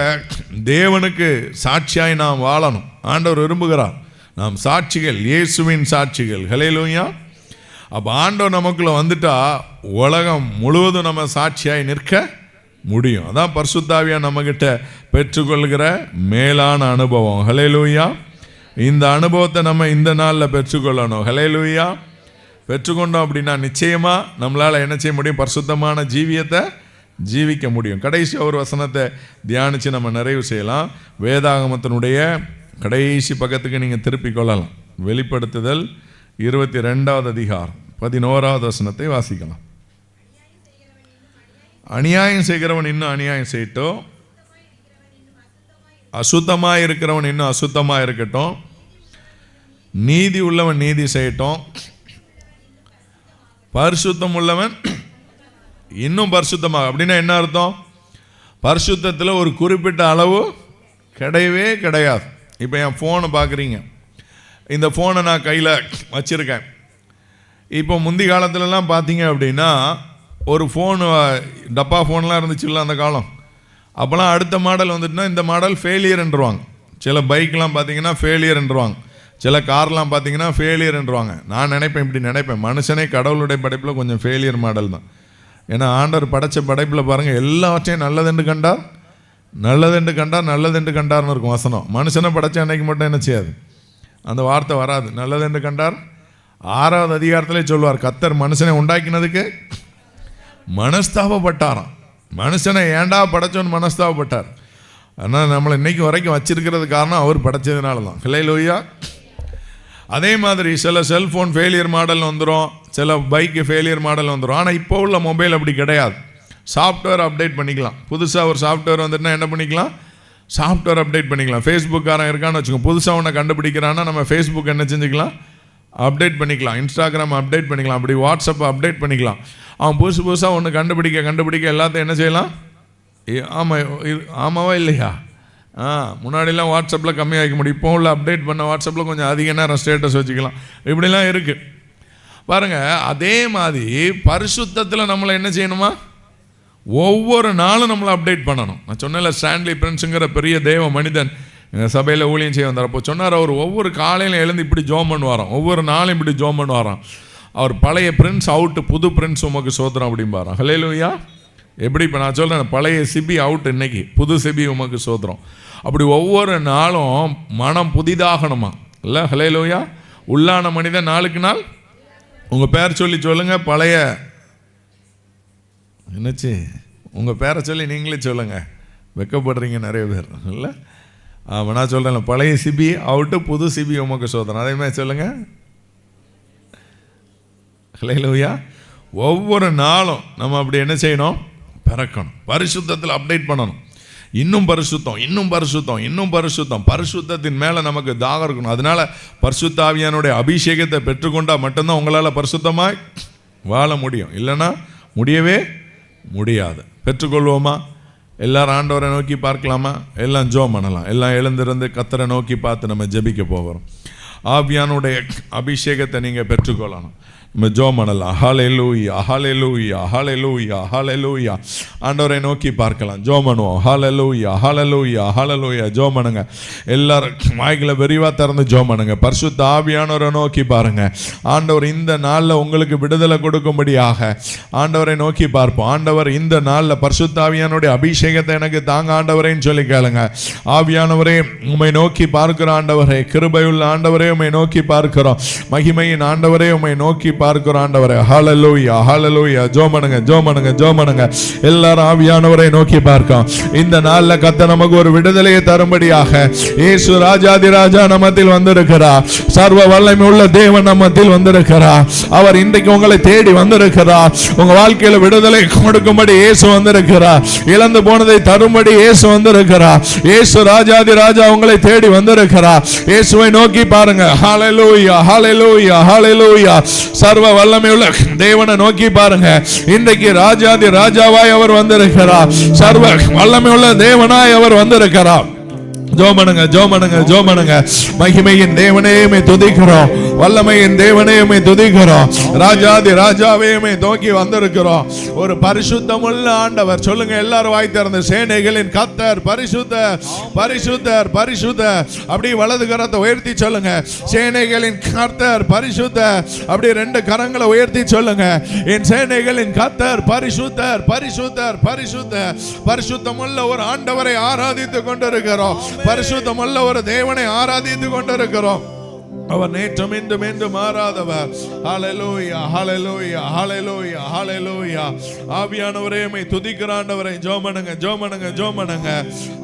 தேவனுக்கு சாட்சியாய் நாம் வாழணும். ஆண்டவர் விரும்புகிறார் நாம் சாட்சிகள், இயேசுவின் சாட்சிகள். ஹல்லேலூயா. அப்போ ஆண்டவர் நமக்குள்ளே வந்துட்டா உலகம் முழுவதும் நம்ம சாட்சியாய் நிற்க முடியும். அதான் பரிசுத்த ஆவியானவர் நம்மகிட்ட பெற்றுக்கொள்கிற மேலான அனுபவம். ஹல்லேலூயா. இந்த அனுபவத்தை நம்ம இந்த நாளில் பெற்றுக்கொள்ளணும். ஹல்லேலூயா. பெற்றுக்கொண்டோம் அப்படின்னா நிச்சயமாக நம்மளால் என்ன செய்ய முடியும், பரிசுத்தமான ஜீவியத்தை ஜீவிக்க முடியும். கடைசி ஒரு வசனத்தை தியானித்து நம்ம நிறைவு செய்யலாம். வேதாகமத்தினுடைய கடைசி பக்கத்துக்கு நீங்கள் திருப்பிக் கொள்ளலாம். வெளிப்படுத்துதல் 22வது அதிகாரம் 11வது வசனத்தை வாசிக்கலாம். அநியாயம் செய்கிறவன் இன்னும் அநியாயம் செய்யட்டும், அசுத்தமாக இருக்கிறவன் இன்னும் அசுத்தமாக இருக்கட்டும், நீதி உள்ளவன் நீதி செய்யட்டும், பரிசுத்தம் உள்ளவன் இன்னும் பரிசுத்தமாக. அப்படின்னா என்ன அர்த்தம்? பரிசுத்தத்தில் ஒரு குறிப்பிட்ட அளவு கிடையவே கிடையாது. இப்போ என் ஃபோனை பார்க்குறீங்க, இந்த ஃபோனை நான் கையில் வச்சுருக்கேன். இப்போ முந்தி காலத்துலலாம் பார்த்தீங்க அப்படின்னா ஒரு ஃபோனு, டப்பா ஃபோன்லாம் இருந்துச்சுல்ல அந்த காலம், அப்போலாம் அடுத்த மாடல் வந்துட்டுனா இந்த மாடல் ஃபெயிலியர்ன்றுவாங்க. சில பைக்லாம் பார்த்தீங்கன்னா ஃபெயிலியர்ன்றுவாங்க, சில கார்லாம் பார்த்தீங்கன்னா ஃபெயிலியர்ன்றுவாங்க. நான் இப்படி நினைப்பேன், மனுஷனே கடவுளுடைய படைப்பில் கொஞ்சம் ஃபெயிலியர் மாடல் தான். ஏன்னா ஆண்டவர் படைத்த படைப்பில் பாருங்கள், எல்லாவற்றையும் நல்லதென்று கண்டார், நல்லதென்று கண்டார், நல்லதென்று கண்டார்னு இருக்கும் வசனம். மனுஷனை படைச்ச அன்னைக்கு மட்டும் என்ன செய்யாது, அந்த வார்த்தை வராது. நல்லதென்று கண்டார் 6வது அதிகாரத்திலே சொல்வார், கர்த்தர் மனுஷனை உண்டாக்கினதுக்கு மனஸ்தாபப்பட்டாராம். மனுஷனை ஏண்டா படைச்சோன்னு மனஸ்தாபப்பட்டார். ஆனால் நம்மளை இன்னைக்கு வரைக்கும் வச்சிருக்கிறது காரணம் அவர் படைச்சதுனால தான். ஹல்லேலூயா. அதே மாதிரி சில செல்ஃபோன் ஃபெயிலியர் மாடல் வந்துடும், சில பைக்கு ஃபெயிலியர் மாடல் வந்துடும். ஆனால் இப்போ உள்ள மொபைல் அப்படி கிடையாது. சாஃப்ட்வேர் அப்டேட் பண்ணிக்கலாம். புதுசாக ஒரு சாஃப்ட்வேர் வந்துட்டுனா என்ன பண்ணிக்கலாம், சாஃப்ட்வேர் அப்டேட் பண்ணிக்கலாம். ஃபேஸ்புக்காரன் இருக்கான்னு வச்சுக்கோங்க, புதுசாக ஒன்று கண்டுபிடிக்கிறான்னா நம்ம ஃபேஸ்புக் என்ன செஞ்சுக்கலாம், அப்டேட் பண்ணிக்கலாம். இன்ஸ்டாகிராம் அப்டேட் பண்ணிக்கலாம். அப்படி வாட்ஸ்அப்பை அப்டேட் பண்ணிக்கலாம். அவன் புதுசாக ஒன்று கண்டுபிடிக்க எல்லாத்தையும் என்ன செய்யலாம். ஆமாவா இல்லையா? முன்னாடிலாம் வாட்ஸ்அப்பில் கம்மியாக வைக்க முடியும். இப்போ உள்ள அப்டேட் பண்ண வாட்ஸ்அப்பில் கொஞ்சம் அதிக நேரம் ஸ்டேட்டஸ் வச்சுக்கலாம். இப்படிலாம் இருக்குது பாருங்கள். அதே மாதிரி பரிசுத்தத்தில் நம்மளை என்ன செய்யணுமா, ஒவ்வொரு நாளும் நம்மளை அப்டேட் பண்ணணும். நான் சொன்னேன்ல, ஸ்டான்லி பிரின்ஸுங்கிற பெரிய தேவ மனிதன் எங்கள் சபையில் ஊழியம் செய்ய வந்தார். அப்போ சொன்னார், அவர் ஒவ்வொரு காலையில் எழுந்து இப்படி ஜோம் பண்ணுவாராம், ஒவ்வொரு நாளும் இப்படி ஜோம் பண்ணுவாராம். அவர் பழைய பிரின்ஸ் அவுட்டு, புது பிரின்ஸ் உமக்கு சோத்திரம் அப்படிம்பாராம். ஹல்லேலூயா. எப்படி இப்போ நான் சொல்கிறேன், பழைய சிபி அவுட், இன்னைக்கு புது சிபி உமக்கு சோத்திரம். அப்படி ஒவ்வொரு நாளும் மனம் புதிதாகணுமா இல்லை? ஹல்லேலூயா. உள்ளான மனிதன் நாளுக்கு நாள், உங்கள் பேர் சொல்லி சொல்லுங்கள், பழைய என்னச்சு உங்கள் பேரை சொல்லி நீங்களே சொல்லுங்கள், வெக்கப்படுறீங்க நிறைய பேர் இல்லை? ஆமாம், நான் சொல்கிறேன், பழைய சிபி அவுட்டு, புது சிபி உமக்கு சோதனை. அதே மாதிரி சொல்லுங்கள். ஹல்லேலூயா. ஒவ்வொரு நாளும் நம்ம அப்படி என்ன செய்யணும், பிறக்கணும், பரிசுத்தத்தில் அப்டேட் பண்ணணும். இன்னும் பரிசுத்தம், இன்னும் பரிசுத்தம், இன்னும் பரிசுத்தம். பரிசுத்தத்தின் மேலே நமக்கு தாகம் இருக்கணும். அதனால பரிசுத்த ஆவியானுடைய அபிஷேகத்தை பெற்றுக்கொண்டால் மட்டும்தான் உங்களால் பரிசுத்தமாய் வாழ முடியும். இல்லைன்னா முடியவே முடியாது. பெற்றுக்கொள்வோமா? எல்லாரும் ஆண்டவரை நோக்கி பார்க்கலாமா? எல்லாம் ஜெபம் பண்ணலாம். எல்லாம் எழுந்திருந்து கர்த்தரை நோக்கி பார்த்து நம்ம ஜெபிக்க போகிறோம். ஆவியானுடைய அபிஷேகத்தை நீங்கள் பெற்றுக்கொள்ளணும். நம்ம ஜெபம் பண்ணலாம். ஹல்லேலூயா, ஹல்லேலூயா, ஹல்லேலூயா, ஹல்லேலூயா. ஆண்டவரை நோக்கி பார்க்கலாம். ஜெபம் பண்ணுவோம். ஹல்லேலூயா, ஹல்லேலூயா, ஹல்லேலூயா. ஜெபம் பண்ணுங்க. எல்லாரும் வாய்களை விரிவாக திறந்து ஜெபம் பண்ணுங்க. பரிசுத்த ஆவியானவரை நோக்கி பாருங்க. ஆண்டவர் இந்த நாளில் உங்களுக்கு விடுதலை கொடுக்கும்படியாக ஆண்டவரை நோக்கி பார்ப்போம். ஆண்டவர் இந்த நாளில் பரிசுத்த ஆவியானுடைய அபிஷேகத்தை எனக்கு தாங்க ஆண்டவரேன்னு சொல்லி கேளுங்க. ஆவியானவரே உம்மை நோக்கி பார்க்கிறோம். ஆண்டவரே கிருபையுள்ள ஆண்டவரே உம்மை நோக்கி பார்க்கிறோம். மகிமையின் ஆண்டவரே உம்மை நோக்கி பார்க்கிறோம். ஆண்டவரே ஹல்லேலூயா, ஹல்லேலூயா. ஜெபம் பண்ணுங்க, ஜெபம் பண்ணுங்க, ஜெபம் பண்ணுங்க. எல்லாரும் ஆவியானவரை நோக்கி பார்க்கிறோம். இந்த நாள்ல கர்த்தர் நமக்கு ஒரு விடுதலையை தரும்படியாக இயேசு ராஜாதி ராஜா நம்மத்தில் வந்திருக்கிறார். சர்வ வல்லமை உள்ள தேவன் நம்மத்தில் வந்திருக்கிறார். அவர் இன்றைக்கு உங்களை தேடி வந்திருக்கிறார். உங்க வாழ்க்கையில விடுதலை கொடுக்கும்படி இயேசு வந்திருக்கிறார். இழந்து போனதை தரும்படி இயேசு வந்திருக்கிறார். இயேசு ராஜாதி ராஜா உங்களை தேடி வந்திருக்கிறார். இயேசுவை நோக்கி பாருங்க. ஹல்லேலூயா, ஹல்லேலூயா, ஹல்லேலூயா. சர்வ வல்லமையுள்ள தேவனை நோக்கி பாருங்க. இன்றைக்கு ராஜாதி ராஜாவாய் அவர் வந்திருக்கிறார். சர்வ வல்லமையுள்ள தேவனாய் அவர் வந்திருக்கிறார். ஜோமனுங்க ஜோமனுங்க ஜோமனுங்க. மகிமையின் தேவனையுமே துதிக்கிறோம், வல்லமையின் தேவனையுமே துதிக்கிறோம், ராஜாதி ராஜாவையுமே நோக்கி வந்திருக்கிறோம். ஒரு பரிசுத்தமுள்ள ஆண்டவர். சொல்லுங்க எல்லாரும் வாய் திறந்து, சேனைகளின் கர்த்தர் பரிசுத்தர் பரிசுத்தர் பரிசுத்தர். அப்படி வலது கரத்தை உயர்த்தி சொல்லுங்க, சேனைகளின் கர்த்தர் பரிசுத்தர். அப்படி ரெண்டு கரங்களை உயர்த்தி சொல்லுங்க, என் சேனைகளின் கர்த்தர் பரிசுத்தர் பரிசுத்தர் பரிசுத்தர். பரிசுத்தமுள்ள ஒரு ஆண்டவரை ஆராதித்துக் கொண்டிருக்கிறோம், பரிசுத்தமுள்ள ஒரு தேவனை ஆராதித்துக் கொண்டிருக்கிறோம். அவர் நேற்றும் இன்றும் என்றும் மாறாதவர். ஹல்லேலூயா ஹல்லேலூயா ஹல்லேலூயா ஹல்லேலூயா. ஆவியானவரே உம்மை துதிக்கிற ஆண்டவரே ஜெபமனுங்க ஜெபமனுங்க ஜெபமனுங்க.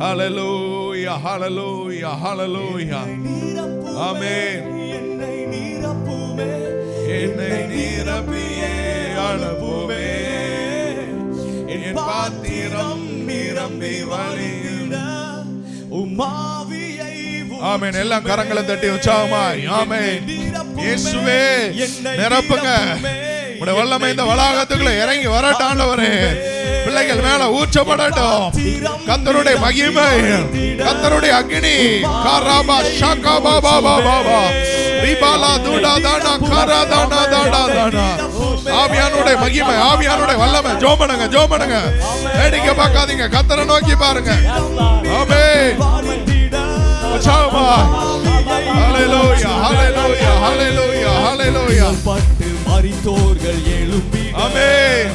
ஹல்லேலூயா ஹல்லேலூயா ஹல்லேலூயா. ஆமென். என்னை நீரப்புமே, என்னை நீரப்பியே அனுப்புமே, என் பாத்திரம் நிரம்பி வழியிட உம்மாவியை. ஆமென். எல்லாம் கரங்களை தட்டி உற்சாகமாய் ஆமென். இயேசுவே நிரப்புங்க. உம்முடைய வல்லமை இந்த வளாகத்துக்குள்ள இறங்கி வரட்டும் ஆண்டவரே. பிள்ளைகள் மேல ஊற்றப்படட்டும். கர்த்தருடைய மகிமை, கர்த்தருடைய அக்கினி. கராபா ஷாகா பாபா பாபா ரிபாலா துடா தானா கரா தானா தாடா தானா. ஆவியானுடைய மகிமை, ஆவியானுடைய வல்லமை. ஜோமனுங்க ஜோமனுங்க. வேடிக்கை பார்க்காதீங்க, கர்த்தரை நோக்கி பாருங்க. ஆமென். ஹல்லேலூயா ஹல்லேலூயா ஹல்லேலூயா ஹல்லேலூயா. பட்டு மரித்தோர்கள் எழும்பி. ஆமென்.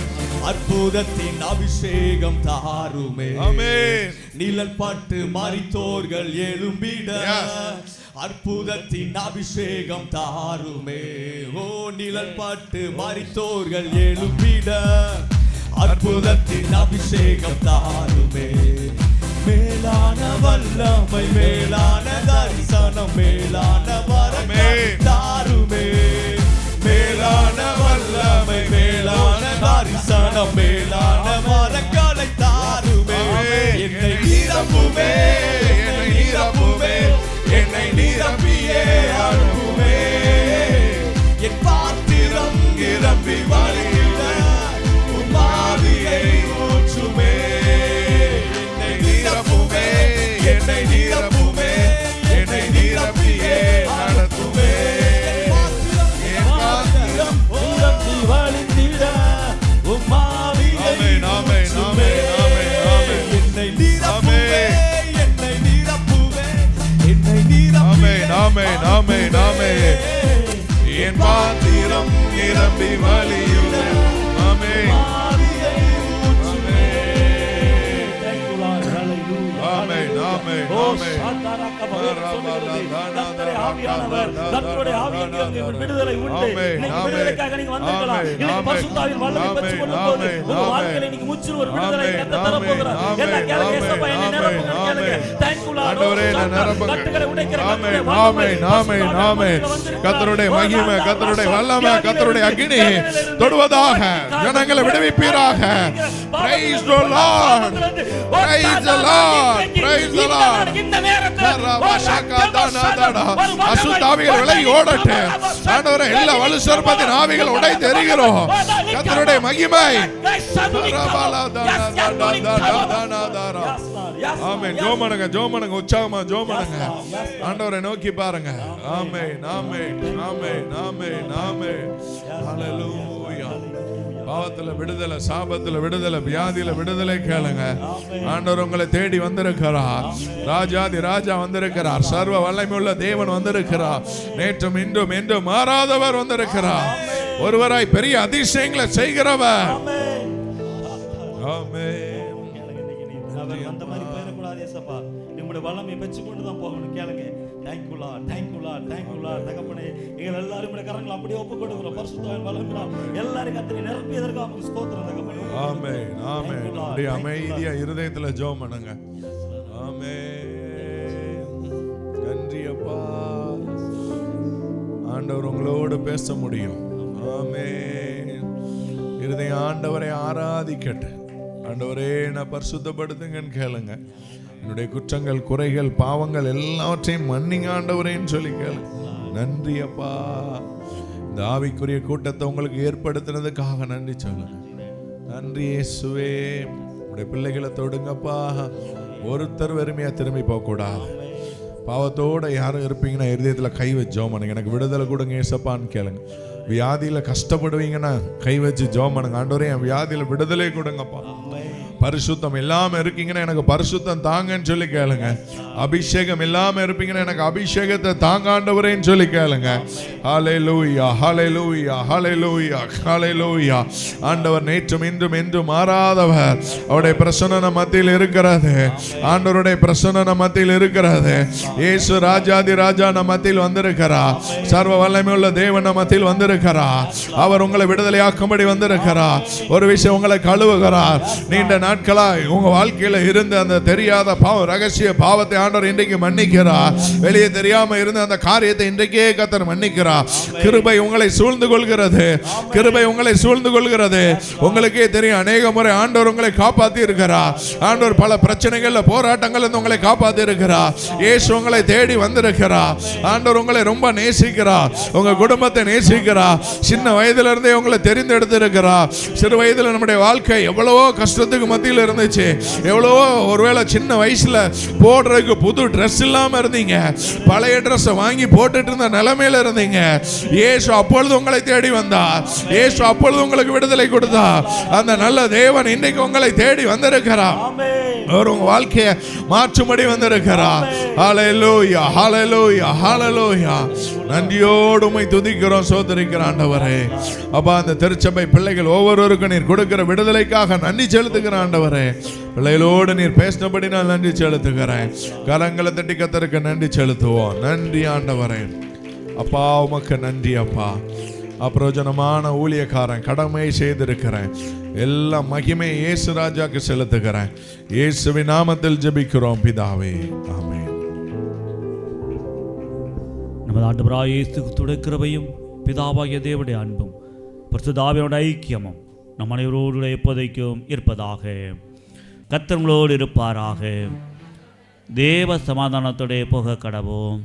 அற்புதத்தின் அபிஷேகம் தாருமே. ஆமென். நிழல் பட்டு மரித்தோர்கள் எழும்பிட. அற்புதத்தின் அபிஷேகம் தாருமே. ஓ நிழல் பட்டு மரித்தோர்கள் எழும்பிட. அற்புதத்தின் அபிஷேகம் தாருமே. மேலான வல்லமை, மேலான தரிசனம், மேலான வரமே தாருமே. மேலான வல்லமை, மேலான தரிசனம், மேலான வரங்களை தாருமே. என்னை நிரப்புமே, என்னை நிரப்புமே, என்னை நிரப்பியே அனுப்புமே. என் பாத்திரம் நிரம்பி வழியிட உம்மாவியை ஊற்றுமே. என்னை நிரப்புமே, என்னை நிரப்புமே, என்னை நிரப்பியே நடத்துமே. என் பாத்திரம் நிரம்பி வழிந்திட உம்மாவியை ஊற்றுமே. என்னை நிரப்புமே, என்னை நிரப்புமே, என்னை நிரப்பியே. ஆமென் ஆமென் ஆமென். என் பாத்திரம் நிரம்பி வழியுட. ஆமென் ஆமென் ஆமென் ஆமென். கர்த்தருடைய ஆவியிலிருந்து விடுதலை உண்டு. இன்னைக்கு விடுதலைக்காக நீங்க வந்திருக்கலாம். இன்னைக்கு பரிசுத்தாவின் வல்லமை பெற்றுக் கொள்ளும்போது உங்க வாழ்க்கையில நீங்க முற்றிலும் ஒரு விடுதலை கர்த்தர் தர போகிறார். எல்லாம் கேளுங்க, இயேசுப்பா என்னை நிரப்புங்க கேளுங்க. Thank you Lord. ஆண்டவரே என்னை நிரப்புங்க. கட்டுகளை உடைக்கிற ஆமென் ஆமென் ஆமென் ஆமென். கர்த்தருடைய மகிமை, கர்த்தருடைய வல்லமை, கர்த்தருடைய அக்கினி தொடுவதாக ஜனங்களை விடுவிப்பீராக. Praise the Lord, praise the Lord, praise the Lord. இந்த நேரத்தில் அசுத்த ஆவிகள் விலகி ஓடட்டும் ஆண்டவரே. எல்லா வலு சர்ப்பத்தின் ஆவிகள் உடைத்து எறிகிறோம். கர்த்தருடைய மகிமை. ஆமென். ஜோமனுங்க ஜோமனுங்க உற்சாகமா ஜோமனுங்க. ஆண்டவரை நோக்கி பாருங்க. ஆமென் ஆமென் ஆமென் ஆமென் ஆமென். ஹல்லேலூயா. பாவத்துல விடுதலை, சாபத்துல விடுதலை, வியாதியில விடுதலை கேளுங்க. ஆண்டவர் உங்களை தேடி வந்திருக்கிறார். ராஜாதி ராஜா வந்திருக்கிறார். சர்வ வல்லமையுள்ள தேவன் வந்திருக்கிறார். நேற்றும் இன்றும் என்றும் மாறாதவர் வந்திருக்கிறார். ஒருவராய் பெரிய அதிசயங்களை செய்கிறவர். ஆமென். அந்த மாதிரி போயிடக்கூடாது ஏசப்பா. உங்களுடைய வல்லமையை பெற்றுக்கொண்டு தான் போகணும். கேளுங்க. Thank you Lord, thank you Lord, thank you Lord. தகப்பனே, எங்கள் எல்லாரும் கரங்களை அப்படியே ஒப்புக் கொடுக்கிறோம். பரிசுத்தவான் வல்லமையால் எல்லாரும் கர்த்தரை நிரப்பியதற்காக உமக்கு ஸ்தோத்திரம் தகப்பனே. ஆமென் ஆமென். அப்படியே அமைதியா இருதயத்துல ஜெபம் பண்ணுங்க. ஆமென். நன்றி அப்பா. ஆண்டவர் உங்களோடு பேச முடியும். ஆமென். இருதயம் ஆண்டவரை ஆராதிக்கட்டும். ஆண்டவரே நான் பரிசுத்தப்படுத்துங்கன்னு கேளுங்க. என்னுடைய குற்றங்கள், குறைகள், பாவங்கள் எல்லாவற்றையும் மன்னிங்க ஆண்டவரேன்னு சொல்லி கேளுங்க. நன்றி அப்பா. இந்த ஆவிக்குரிய கூட்டத்தை உங்களுக்கு ஏற்படுத்தினதுக்காக நன்றி சொல்லுங்க. நன்றி இயேசுவே. உடைய பிள்ளைகளை தொடுங்கப்பா. ஒருத்தர் வெறுமையா திரும்பி போக கூடாது. பாவத்தோட யாரும் இருப்பீங்கன்னா இருதயத்தில் கை வச்சு ஜெபம் பண்ணுங்க. எனக்கு விடுதலை கொடுங்க ஏசப்பான்னு கேளுங்க. வியாதியில கஷ்டப்படுவீங்கன்னா கை வச்சு ஜெபம் பண்ணுங்க. ஆண்டவரே என் வியாதியில விடுதலை கொடுங்கப்பா. பரிசுத்தம் இல்லாம இருக்கீங்கன்னா எனக்கு பரிசுத்தம் தாங்கன்னு சொல்லி கேளுங்க. அபிஷேகம் இல்லாம இருப்பீங்கன்னா எனக்கு அபிஷேகத்தை தாங்க ஆண்டவரேன்னு சொல்லி கேளுங்க. ஹல்லேலூயா, ஹல்லேலூயா, ஹல்லேலூயா, ஹல்லேலூயா. ஆண்டவர் நேற்றும் இன்றும் என்றும் மாறாதவர். அவருடைய பிரசன்ன மத்தியில் இருக்கிறது. ஆண்டவருடைய பிரசன்ன மத்தியில் இருக்கிறது. இயேசு ராஜாதி ராஜா நம்ம மத்தியில் வந்திருக்கிறார். சர்வ வல்லமையுள்ள தேவன் நம்ம மத்தியில் வந்திருக்கிறார். அவர் உங்களை விடுதலையாக்கும்படி வந்திருக்கிறார். ஒரு விஷயம் உங்களை கழுவுகிறார். நீண்ட நாட்களாய் உங்க வாழ்க்கையில இருந்த அந்த தெரியாத பாவம், ரகசிய பாவத்தை ஆண்டவர் இன்றைக்கு மன்னிக்கிறார். வெளியே தெரியாம இருந்த அந்த காரியத்தை இன்றைக்கே கர்த்தர் மன்னிக்கிறார். கிருபை உங்களை சூழ்ந்து கொள்கிறது. கிருபை உங்களை சூழ்ந்து கொள்கிறது. உங்களுக்கே தெரியும், அநேக முறை ஆண்டவர் உங்களை காப்பாத்தி இருக்கிறார். ஆண்டவர் பல பிரச்சனைகள்ல போராட்டங்கள் உங்களை காப்பாத்தி இருக்கிறார். இயேசு உங்களை தேடி வந்திருக்கிறார். ஆண்டவர் உங்களை ரொம்ப நேசிக்கிறார். உங்க குடும்பத்தை நேசிக்கிறார். சின்ன வயதுல இருந்தே உங்களை தெரிந்தெடுத்து இருக்கிறார். சிறு வயதுல நம்முடைய வாழ்க்கை எவ்வளவோ கஷ்டத்துக்கு மத்தியில் இருந்துச்சு. எவ்வளவோ ஒருவேளை சின்ன வயசுல போடுறதுக்கு புது ட்ரெஸ் இல்லாம இருந்தீங்க. பழைய ட்ரெஸ் வாங்கி போட்டுட்டு இருந்த நிலைமையில இருந்தீங்க. இயேசு அப்பொழுது உங்களை தேடி வந்தார். இயேசு அப்பொழுது உங்களுக்கு விடுதலை கொடுத்தார். அந்த நல்ல தேவன் இன்றைக்கு உங்களை தேடி வந்திருக்கிறார். அவர் உங்க வாழ்க்கையை மாற்றும்படி வந்திருக்கிறார். ஹல்லேலூயா, ஹல்லேலூயா, ஹல்லேலூயா. நன்றியோடு உம்மை துதிக்கிறோம், சோதரிக்கிறோம் ஆண்டவரே. அப்பா, அந்த திருச்சபை பிள்ளைகள் ஒவ்வொருவருக்கும் நீர் கொடுக்கிற விடுதலைக்காக நன்றி செலுத்துகிற ஆண்டவரே. பிள்ளைகளோடு நீர் பேசினபடி நான் நன்றி செலுத்துகிறேன். கரங்களை தட்டி கர்த்தருக்கு நன்றி செலுத்துவோம். நன்றி ஆண்டவரே. அப்பா, உமக்கு நன்றி அப்பா. அப்பிரயோஜனமான ஊழியக்காரன் கடமையை செய்திருக்கிறேன். எல்லா மகிமை இயேசு ராஜாக்கு செலுத்துகிறேன். இயேசுவின் நாமத்தில் ஜெபிக்கிறோம் பிதாவே, ஆமென். நமது ஆண்டவராகிய இயேசு கிறிஸ்துவின் கிருபையும் பிதாவாகிய தேவனுடைய அன்பும் பரிசுத்த ஆவியானவருடைய ஐக்கியமும் நம் அனைவரோடு எப்போதைக்கும் இருப்பதாக. கர்த்தர் உங்களோடு இருப்பாராக. தேவ சமாதானத்தோட போக கடவோம்.